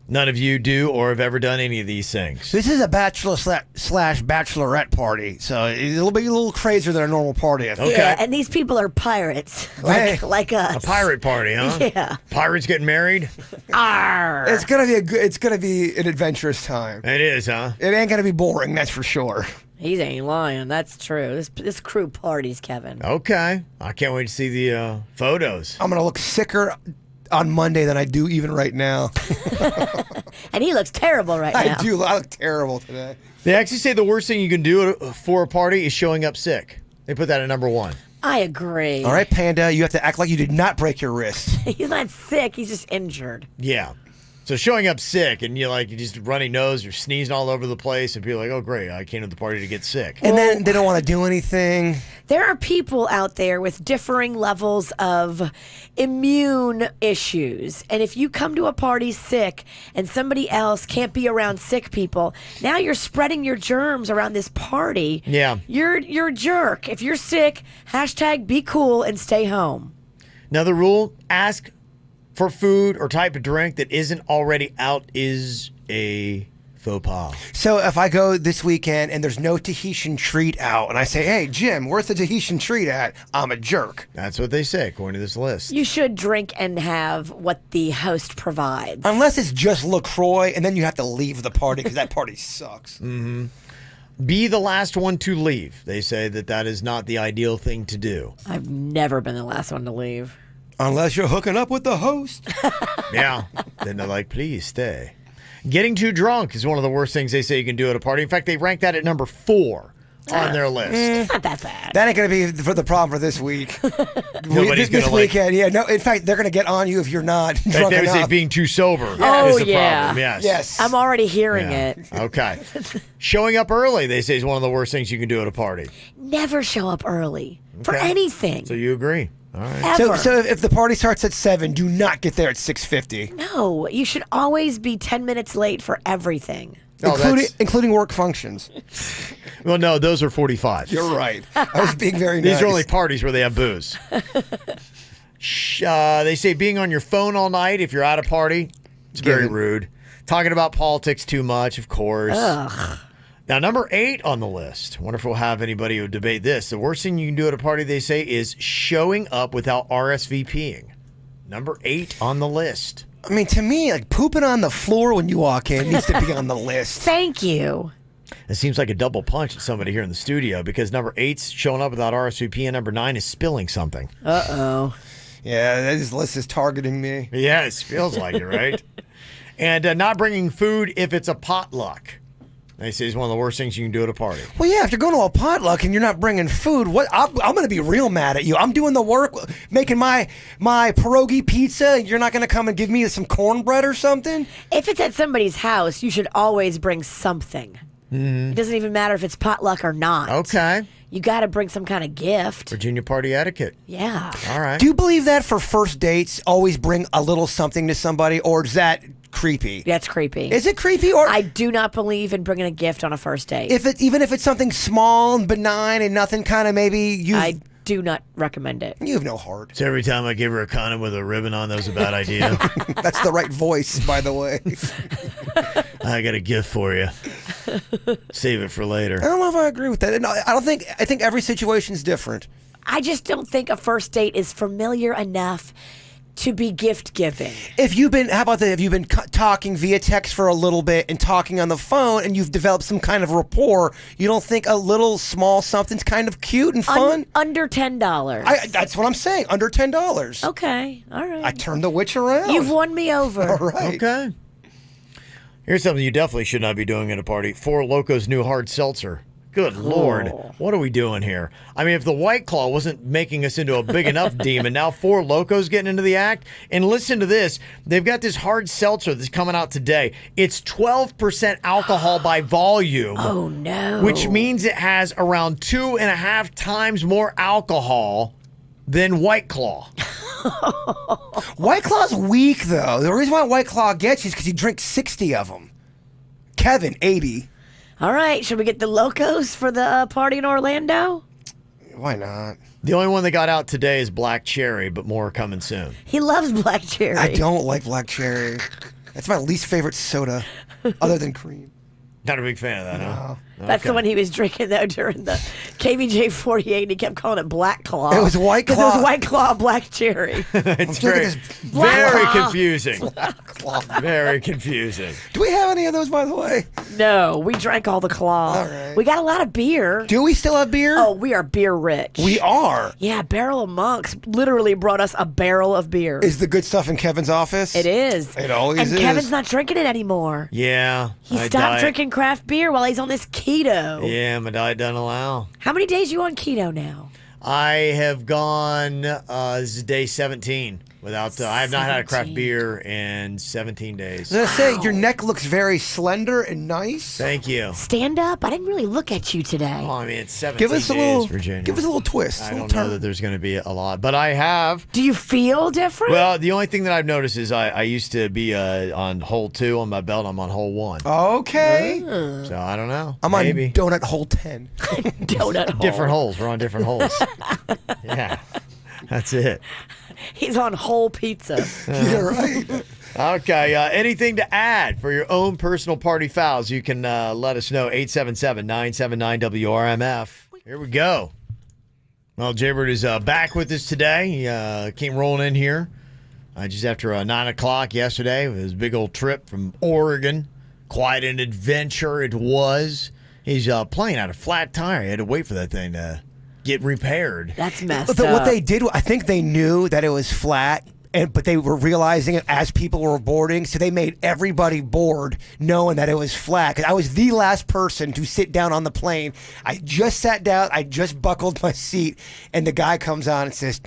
none of you do or have ever done any of these things. This is a bachelor slash bachelorette party, so it'll be a little crazier than a normal party. Okay. Yeah, and these people are pirates, like us. A pirate party, huh? Yeah. Pirates getting married? Arr. It's gonna be an adventurous time. It is, huh? It ain't gonna be boring, that's for sure. He ain't lying. That's true. This crew parties, Kevin. Okay. I can't wait to see the photos. I'm gonna look sicker on Monday than I do even right now. And he looks terrible right now. I do. I look terrible today. They actually say the worst thing you can do for a party is showing up sick. They put that at number 1. I agree. All right, Panda, you have to act like you did not break your wrist. He's not sick. He's just injured. Yeah. So showing up sick and you just runny nose, you're sneezing all over the place, and people are like, oh, great, I came to the party to get sick. And then they don't want to do anything. There are people out there with differing levels of immune issues. And if you come to a party sick and somebody else can't be around sick people, now you're spreading your germs around this party. Yeah. You're a jerk. If you're sick, hashtag be cool and stay home. Another rule, ask for food or type of drink that isn't already out is a faux pas. So if I go this weekend and there's no Tahitian treat out and I say, hey, Jim, where's the Tahitian treat at? I'm a jerk. That's what they say, according to this list. You should drink and have what the host provides. Unless it's just LaCroix, and then you have to leave the party because that party sucks. Mm-hmm. Be the last one to leave. They say that is not the ideal thing to do. I've never been the last one to leave. Unless you're hooking up with the host. Yeah. Then they're like, please stay. Getting too drunk is one of the worst things they say you can do at a party. In fact, they rank that at number 4 on their list. It's not that bad. That ain't going to be for the problem for this week. Nobody's this gonna weekend, yeah. No, in fact, they're going to get on you if you're not drunk They would say enough. being too sober Oh, is the yeah. problem. Yes. I'm already hearing Yeah. it. Okay. Showing up early, they say, is one of the worst things you can do at a party. Never show up early for Okay. anything. So you agree? All right. Ever. So if the party starts at 7, do not get there at 6:50. No, you should always be 10 minutes late for everything. Including work functions. Well, no, those are 45. You're right. I was being very nice. These are only parties where they have booze. They say being on your phone all night if you're at a party, it's very rude. Talking about politics too much, of course. Ugh. Now, number 8 on the list. Wonder if we'll have anybody who debate this. The worst thing you can do at a party, they say, is showing up without RSVPing. Number 8 on the list. I mean, to me, like pooping on the floor when you walk in needs to be on the list. Thank you. It seems like a double punch at somebody here in the studio because number 8's showing up without RSVP and number 9 is spilling something. Uh-oh. Yeah, this list is targeting me. Yes, feels like it, right? And not bringing food if it's a potluck. They say it's one of the worst things you can do at a party. Well, yeah, if you're going to a potluck and you're not bringing food, I'm going to be real mad at you. I'm doing the work, making my pierogi pizza, and you're not going to come and give me some cornbread or something? If it's at somebody's house, you should always bring something. It doesn't even matter if it's potluck or not. Okay. You got to bring some kind of gift. Virginia party etiquette. Yeah. All right. Do you believe that for first dates, always bring a little something to somebody, or is that creepy? That's creepy. Is it creepy? Or I do not believe in bringing a gift on a first date. even if it's something small and benign and nothing kind of maybe I do not recommend it. You have no heart. So every time I give her a condom with a ribbon on, that was a bad idea. That's the right voice, by the way. I got a gift for you. Save it for later. I don't know if I agree with that. No, I think every situation's different. I just don't think a first date is familiar enough to be gift giving. If you've been talking via text for a little bit and talking on the phone and you've developed some kind of rapport, you don't think a little small something's kind of cute and fun? Under $10. That's what I'm saying. Under $10. Okay. All right. I turned the witch around. You've won me over. All right. Okay. Here's something you definitely should not be doing at a party. Four Locos new hard seltzer. Good Lord. What are we doing here? I mean, if the White Claw wasn't making us into a big enough demon, now Four Locos getting into the act. And listen to this. They've got this hard seltzer that's coming out today. It's 12% alcohol by volume. Oh, no. Which means it has around 2.5 times more alcohol than White Claw. White Claw's weak, though. The reason why White Claw gets you is because you drink 60 of them. Kevin, 80. All right, should we get the Locos for the party in Orlando? Why not? The only one that got out today is Black Cherry, but more are coming soon. He loves Black Cherry. I don't like Black Cherry. That's my least favorite soda, other than cream. Not a big fan of that, No. huh? That's the one he was drinking, though, during the KVJ 48, and he kept calling it Black Claw. It was White Claw. Because it was White Claw Black Cherry. It's very confusing. Very confusing. Do we have any of those, by the way? No, we drank all the Claw. All right. We got a lot of beer. Do we still have beer? Oh, we are beer rich. We are. Yeah, Barrel of Monks literally brought us a barrel of beer. Is the good stuff in Kevin's office? It is. It always is. And Kevin's not drinking it anymore. Yeah. He stopped drinking craft beer while he's on this keto. Yeah, my diet doesn't allow. How many days you on keto now? I have gone, this is day 17 without, I have not had a craft beer in 17 days. I was going to say, your neck looks very slender and nice. Thank you. Stand up? I didn't really look at you today. Oh, I mean, it's 17 Give us a days, little, Virginia. give us a little twist. I don't know that there's going to be a lot, but I have. Do you feel different? Well, the only thing that I've noticed is I used to be on hole 2 on my belt. I'm on hole 1. Okay. So I don't know. I'm Maybe. on donut hole 10. Donut hole. Different holes. We're on different holes. Yeah. That's it. He's on whole pizza. You're right. Okay. Anything to add for your own personal party fouls, you can let us know. 877-979-WRMF. Here we go. Well, Jaybird is back with us today. He came rolling in here just after 9 o'clock yesterday with his big old trip from Oregon. Quite an adventure it was. He's playing out a flat tire. He had to wait for that thing to get repaired. That's messed But up. what they did, I think they knew that it was flat, but they were realizing it as people were boarding, so they made everybody board knowing that it was flat. 'Cause I was the last person to sit down on the plane. I just sat down, I just buckled my seat, and the guy comes on and says,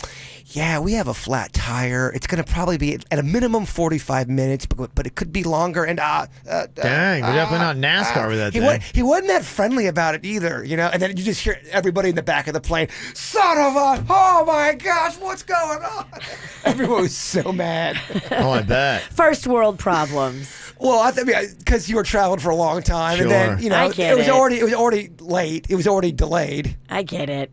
yeah, we have a flat tire. It's going to probably be at a minimum 45 minutes, but it could be longer. And dang, we're definitely not NASCAR with that thing. He wasn't that friendly about it either, you know. And then you just hear everybody in the back of the plane, son of a, oh my gosh, what's going on? Everyone was so mad. Oh, I bet. First world problems. Well, I think because you were traveling for a long time, and then I get it was already late. It was already delayed. I get it.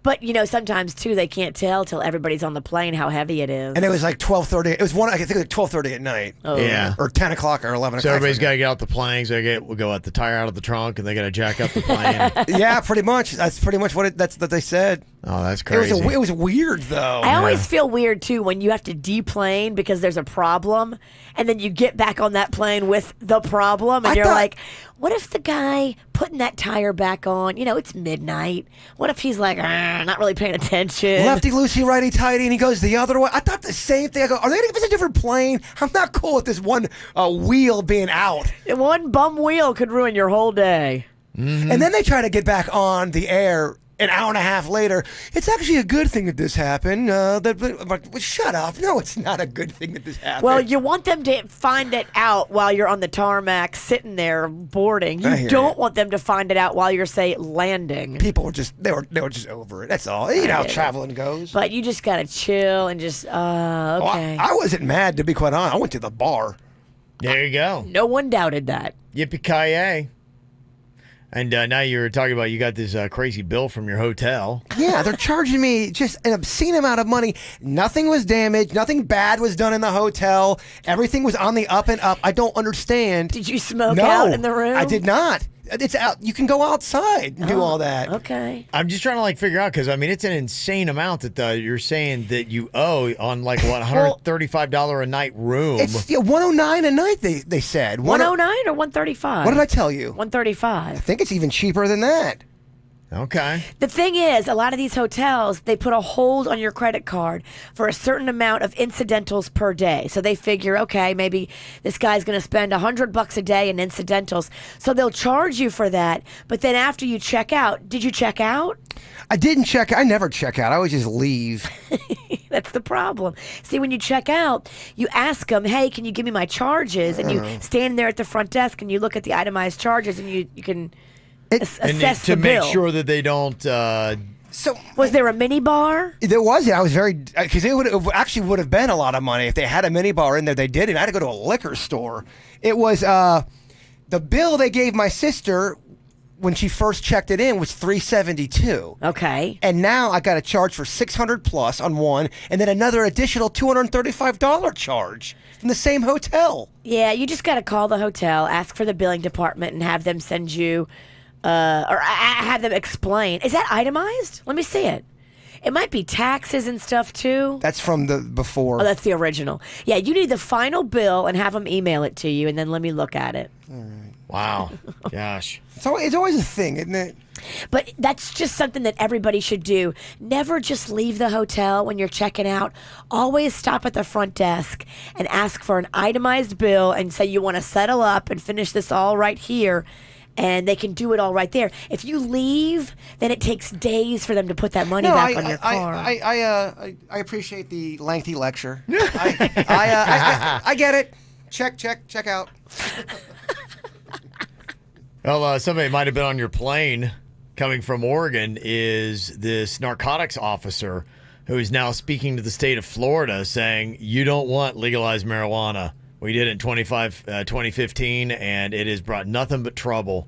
But, sometimes, too, they can't tell till everybody's on the plane how heavy it is. And it was like 12:30. It was I think like 12:30 at night. Oh. Yeah. Or 10 o'clock or 11 o'clock. So everybody's got to get out the planes. We'll go out the tire out of the trunk, and they got to jack up the plane. Yeah, pretty much. That's pretty much what they said. Oh, that's crazy. It was weird, though. I always feel weird, too, when you have to deplane because there's a problem, and then you get back on that plane with the problem, and you're like, what if the guy putting that tire back on, it's midnight. What if he's like, not really paying attention? Lefty loosey, righty tighty, and he goes the other way. I thought the same thing. I go, are they going to give us a different plane? I'm not cool with this one wheel being out. One bum wheel could ruin your whole day. Mm-hmm. And then they try to get back on the air an hour and a half later. It's actually a good thing that this happened. I'm like, well, shut up. No, it's not a good thing that this happened. Well, you want them to find it out while you're on the tarmac sitting there boarding. You don't want them to find it out while you're, say, landing. People were just, they were just over it. That's all. You know how traveling goes. But you just got to chill and just, okay. I wasn't mad, to be quite honest. I went to the bar. There you go. No one doubted that. Yippee-ki-yay. And now you're talking about you got this crazy bill from your hotel. Yeah, they're charging me just an obscene amount of money. Nothing was damaged. Nothing bad was done in the hotel. Everything was on the up and up. I don't understand. Did you smoke out in the room? I did not. It's out. You can go outside and do all that. Okay. I'm just trying to figure out because it's an insane amount that you're saying that you owe on what $135 a night room. It's $109 a night. They said $109 or $135. What did I tell you? $135. I think it's even cheaper than that. Okay. The thing is, a lot of these hotels, they put a hold on your credit card for a certain amount of incidentals per day. So they figure, okay, maybe this guy's going to spend $100 a day in incidentals. So they'll charge you for that. But then after you check out, did you check out? I didn't check. I never check out. I always just leave. That's the problem. See, when you check out, you ask them, hey, can you give me my charges? And you stand there at the front desk and you look at the itemized charges and you can... assess to the bill. make sure that they don't. So was there a mini bar? There was. I was very because it would have been a lot of money if they had a mini bar in there. They didn't. I had to go to a liquor store. It was the bill they gave my sister when she first checked it in was $372. Okay. And now I got a charge for $600 plus on one, and then another additional $235 charge from the same hotel. Yeah, you just got to call the hotel, ask for the billing department, and have them send you. Or have them explain. Is that itemized? Let me see it. It might be taxes and stuff, too. That's from the before. Oh, that's the original. Yeah, you need the final bill and have them email it to you, and then let me look at it. All right. Wow. Gosh. It's always a thing, isn't it? But that's just something that everybody should do. Never just leave the hotel when you're checking out. Always stop at the front desk and ask for an itemized bill and say you want to settle up and finish this all right here. And they can do it all right there. If you leave, then it takes days for them to put that money back on your car. I appreciate the lengthy lecture. I get it. Check out. Well, somebody might have been on your plane coming from Oregon is this narcotics officer who is now speaking to the state of Florida saying, you don't want legalized marijuana. We did it in 2015, and it has brought nothing but trouble.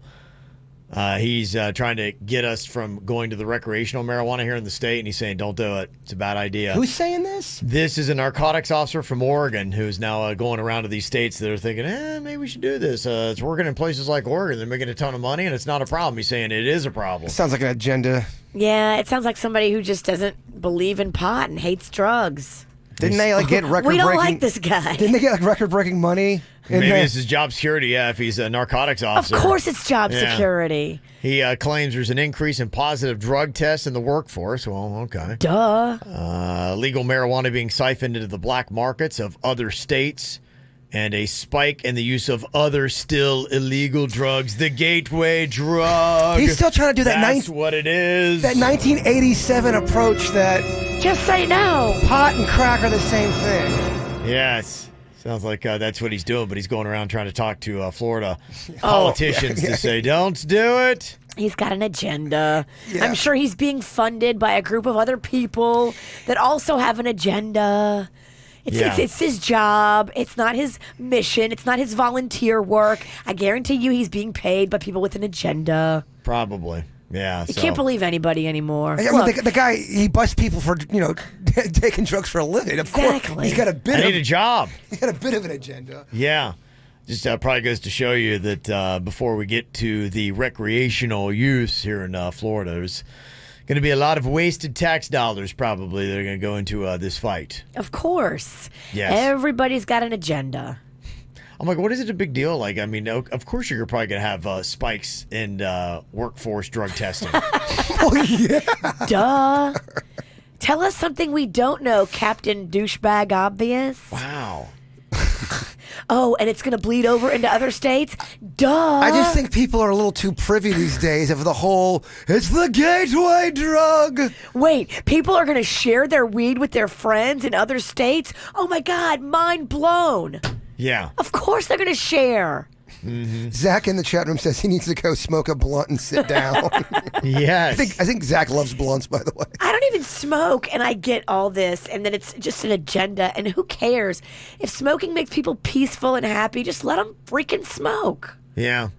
He's trying to get us from going to the recreational marijuana here in the state, and he's saying, don't do it. It's a bad idea. Who's saying this? This is a narcotics officer from Oregon who's now going around to these states that are thinking, maybe we should do this. It's working in places like Oregon. They're making a ton of money, and it's not a problem. He's saying it is a problem. It sounds like an agenda. Yeah, it sounds like somebody who just doesn't believe in pot and hates drugs. Didn't they get record-breaking? We don't like this guy. Didn't they get record-breaking money? Maybe this is job security, yeah, if he's a narcotics officer. Of course it's job security. He claims there's an increase in positive drug tests in the workforce. Well, okay. Duh. Legal marijuana being siphoned into the black markets of other states. And a spike in the use of other still illegal drugs. The gateway drug. He's still trying to do that. That's what it is. That 1987 approach that... Just say no. Pot and crack are the same thing. Yes. Sounds like that's what he's doing, but he's going around trying to talk to Florida politicians to say, don't do it. He's got an agenda. Yeah. I'm sure he's being funded by a group of other people that also have an agenda. It's his job. It's not his mission. It's not his volunteer work. I guarantee you he's being paid by people with an agenda. Probably. Yeah. You can't believe anybody anymore. I mean, the guy, he busts people for, taking drugs for a living. Of course, he's got a bit I need a job. He's got a bit of an agenda. Yeah. Just probably goes to show you that before we get to the recreational use here in Florida, there's going to be a lot of wasted tax dollars probably that are going to go into this fight. Of course. Yes. Everybody's got an agenda. I'm like, what is it a big deal? Like, I mean, of course you're probably going to have spikes in workforce drug testing. Oh, yeah. Duh. Tell us something we don't know, Captain Douchebag Obvious. Wow. Oh, and it's going to bleed over into other states? Duh. I just think people are a little too privy these days of the whole, it's the gateway drug. Wait, people are going to share their weed with their friends in other states? Oh, my God, mind blown. Yeah. Of course they're going to share. Mm-hmm. Zach in the chat room says he needs to go smoke a blunt and sit down. Yes. I think Zach loves blunts, by the way. I don't even smoke, and I get all this, and then it's just an agenda, and who cares? If smoking makes people peaceful and happy, just let them freaking smoke. Yeah.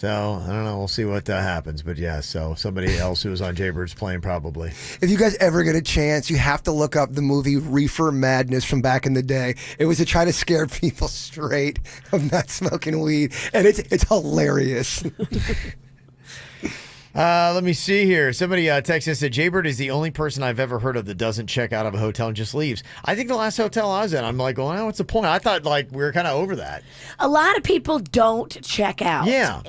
So, I don't know. We'll see what happens. But, yeah, so somebody else who was on Jaybird's plane probably. If you guys ever get a chance, you have to look up the movie Reefer Madness from back in the day. It was to try to scare people straight of not smoking weed. And it's hilarious. Let me see here. Somebody texted us that Jaybird is the only person I've ever heard of that doesn't check out of a hotel and just leaves. I think the last hotel I was in, I'm like, well, what's the point? I thought like we were kind of over that. A lot of people don't check out. Yeah.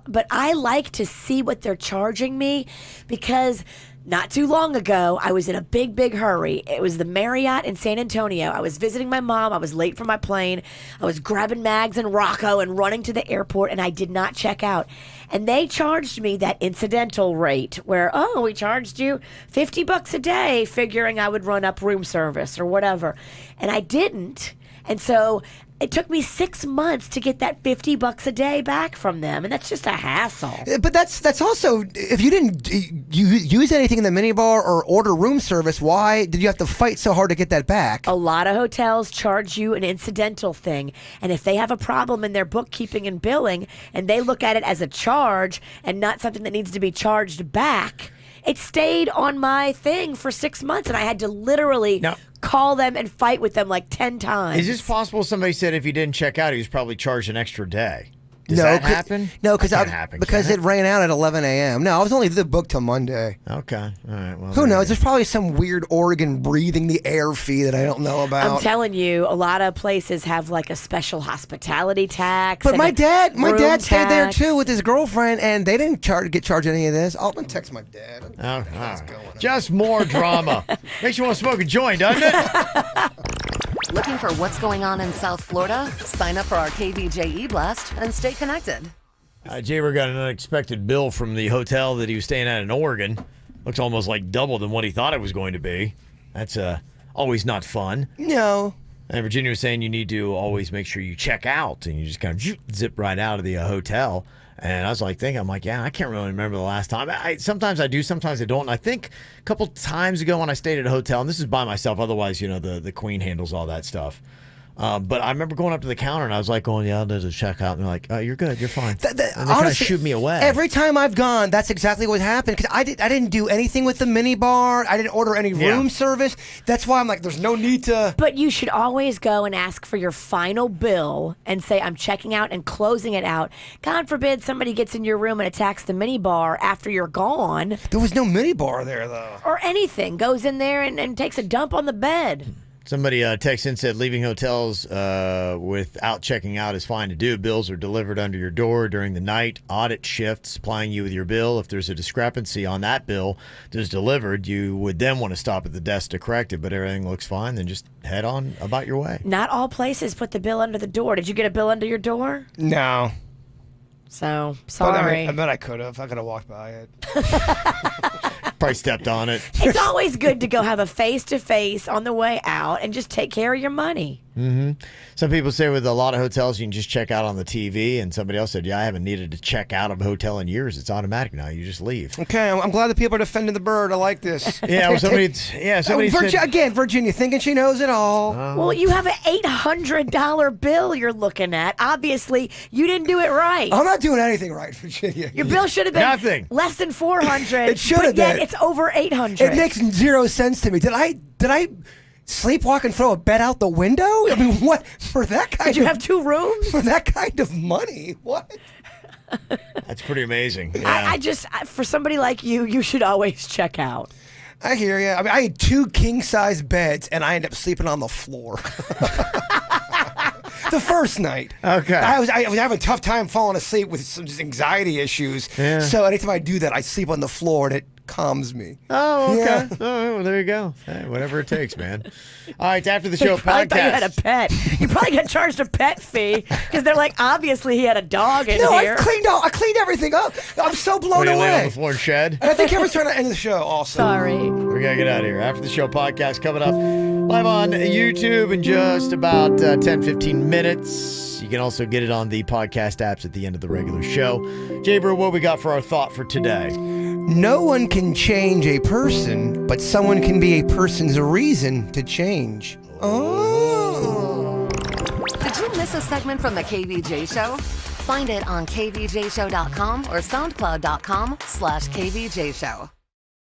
But I like to see what they're charging me because not too long ago, I was in a big hurry. It was the Marriott in San Antonio. I was visiting my mom. I was late for my plane. I was grabbing Mags and Rocco and running to the airport, and I did not check out. And they charged me that incidental rate where, we charged you $50 a day, figuring I would run up room service or whatever. And I didn't. And so it took me 6 months to get that $50 a day back from them, and that's just a hassle. But that's also, if you didn't use anything in the minibar or order room service, why did you have to fight so hard to get that back? A lot of hotels charge you an incidental thing, and if they have a problem in their bookkeeping and billing, and they look at it as a charge and not something that needs to be charged back, it stayed on my thing for 6 months, and I had to literally call them and fight with them like 10 times. Is this possible? Somebody said if he didn't check out, he was probably charged an extra day. Does that happen? No, because it ran out at 11 a.m. No, I was only booked till Monday. Okay. All right. Well, who knows? There's probably some weird Oregon breathing the air fee that I don't know about. I'm telling you, a lot of places have like a special hospitality tax. But my dad stayed there too with his girlfriend, and they didn't get charged any of this. I'll text my dad. Just more drama. Makes you want to smoke a joint, doesn't it? Looking for what's going on in South Florida? Sign up for our KVJ e-blast and stay connected. Jaber got an unexpected bill from the hotel that he was staying at in Oregon. Looks almost like double than what he thought it was going to be. That's always not fun. No. And Virginia was saying you need to always make sure you check out, and you just kind of zip right out of the hotel. And I was like thinking, I can't really remember the last time. Sometimes I do, sometimes I don't. And I think a couple times ago when I stayed at a hotel, and this is by myself, otherwise, the queen handles all that stuff. But I remember going up to the counter and I was like, there's a checkout. And they're like, oh, you're good, you're fine. And they kind of shoot me away. Every time I've gone, that's exactly what happened. Because I didn't do anything with the mini bar. I didn't order any room service. That's why I'm like, there's no need to. But you should always go and ask for your final bill and say, I'm checking out and closing it out. God forbid somebody gets in your room and attacks the mini bar after you're gone. There was no mini bar there, though. Or anything. Goes in there and takes a dump on the bed. Somebody texted and said leaving hotels without checking out is fine to do. Bills are delivered under your door during the night. Audit shift supplying you with your bill. If there's a discrepancy on that bill that's delivered, you would then want to stop at the desk to correct it. But everything looks fine, then just head on about your way. Not all places put the bill under the door. Did you get a bill under your door? No. So, sorry. I bet I could have. I could have walked by it. Probably stepped on it. It's always good to go have a face-to-face on the way out and just take care of your money. Some people say with a lot of hotels, you can just check out on the TV. And somebody else said, yeah, I haven't needed to check out of a hotel in years. It's automatic now. You just leave. Okay, I'm glad that people are defending the bird. I like this. Yeah, well, somebody said... Again, Virginia, thinking she knows it all. Well, you have an $800 bill you're looking at. Obviously, you didn't do it right. I'm not doing anything right, Virginia. Your bill should have been Nothing. less than $400. It should have been. Yet it's over $800. It makes zero sense to me. Did I sleepwalk and throw a bed out the window? I mean, what for that kind? Did you have 2 rooms for that kind of money? What? That's pretty amazing. Yeah. I just, for somebody like you should always check out. I hear you. I mean, I had 2 king-size beds, and I ended up sleeping on the floor. The first night. Okay. I was having a tough time falling asleep with some just anxiety issues. Yeah. So anytime I do that, I sleep on the floor, and it calms me. Oh, okay. Yeah. Oh, well, there you go. Hey, whatever it takes, man. All right, after the show They probably thought you had a podcast. pet. You probably got charged a pet fee because they're like, obviously he had a dog in No, here. I cleaned everything up. I'm so blown What, you lay on away. the floor and shed? And I think everyone's trying to end the show also. Sorry. We gotta get out of here. After the show podcast coming up live on YouTube in just about 10-15 minutes. You can also get it on the podcast apps at the end of the regular show. Jay-Bro, what we got for our thought for today? No one can change a person, but someone can be a person's reason to change. Oh. Did you miss a segment from the KVJ Show? Find it on kvjshow.com or soundcloud.com/kvjshow.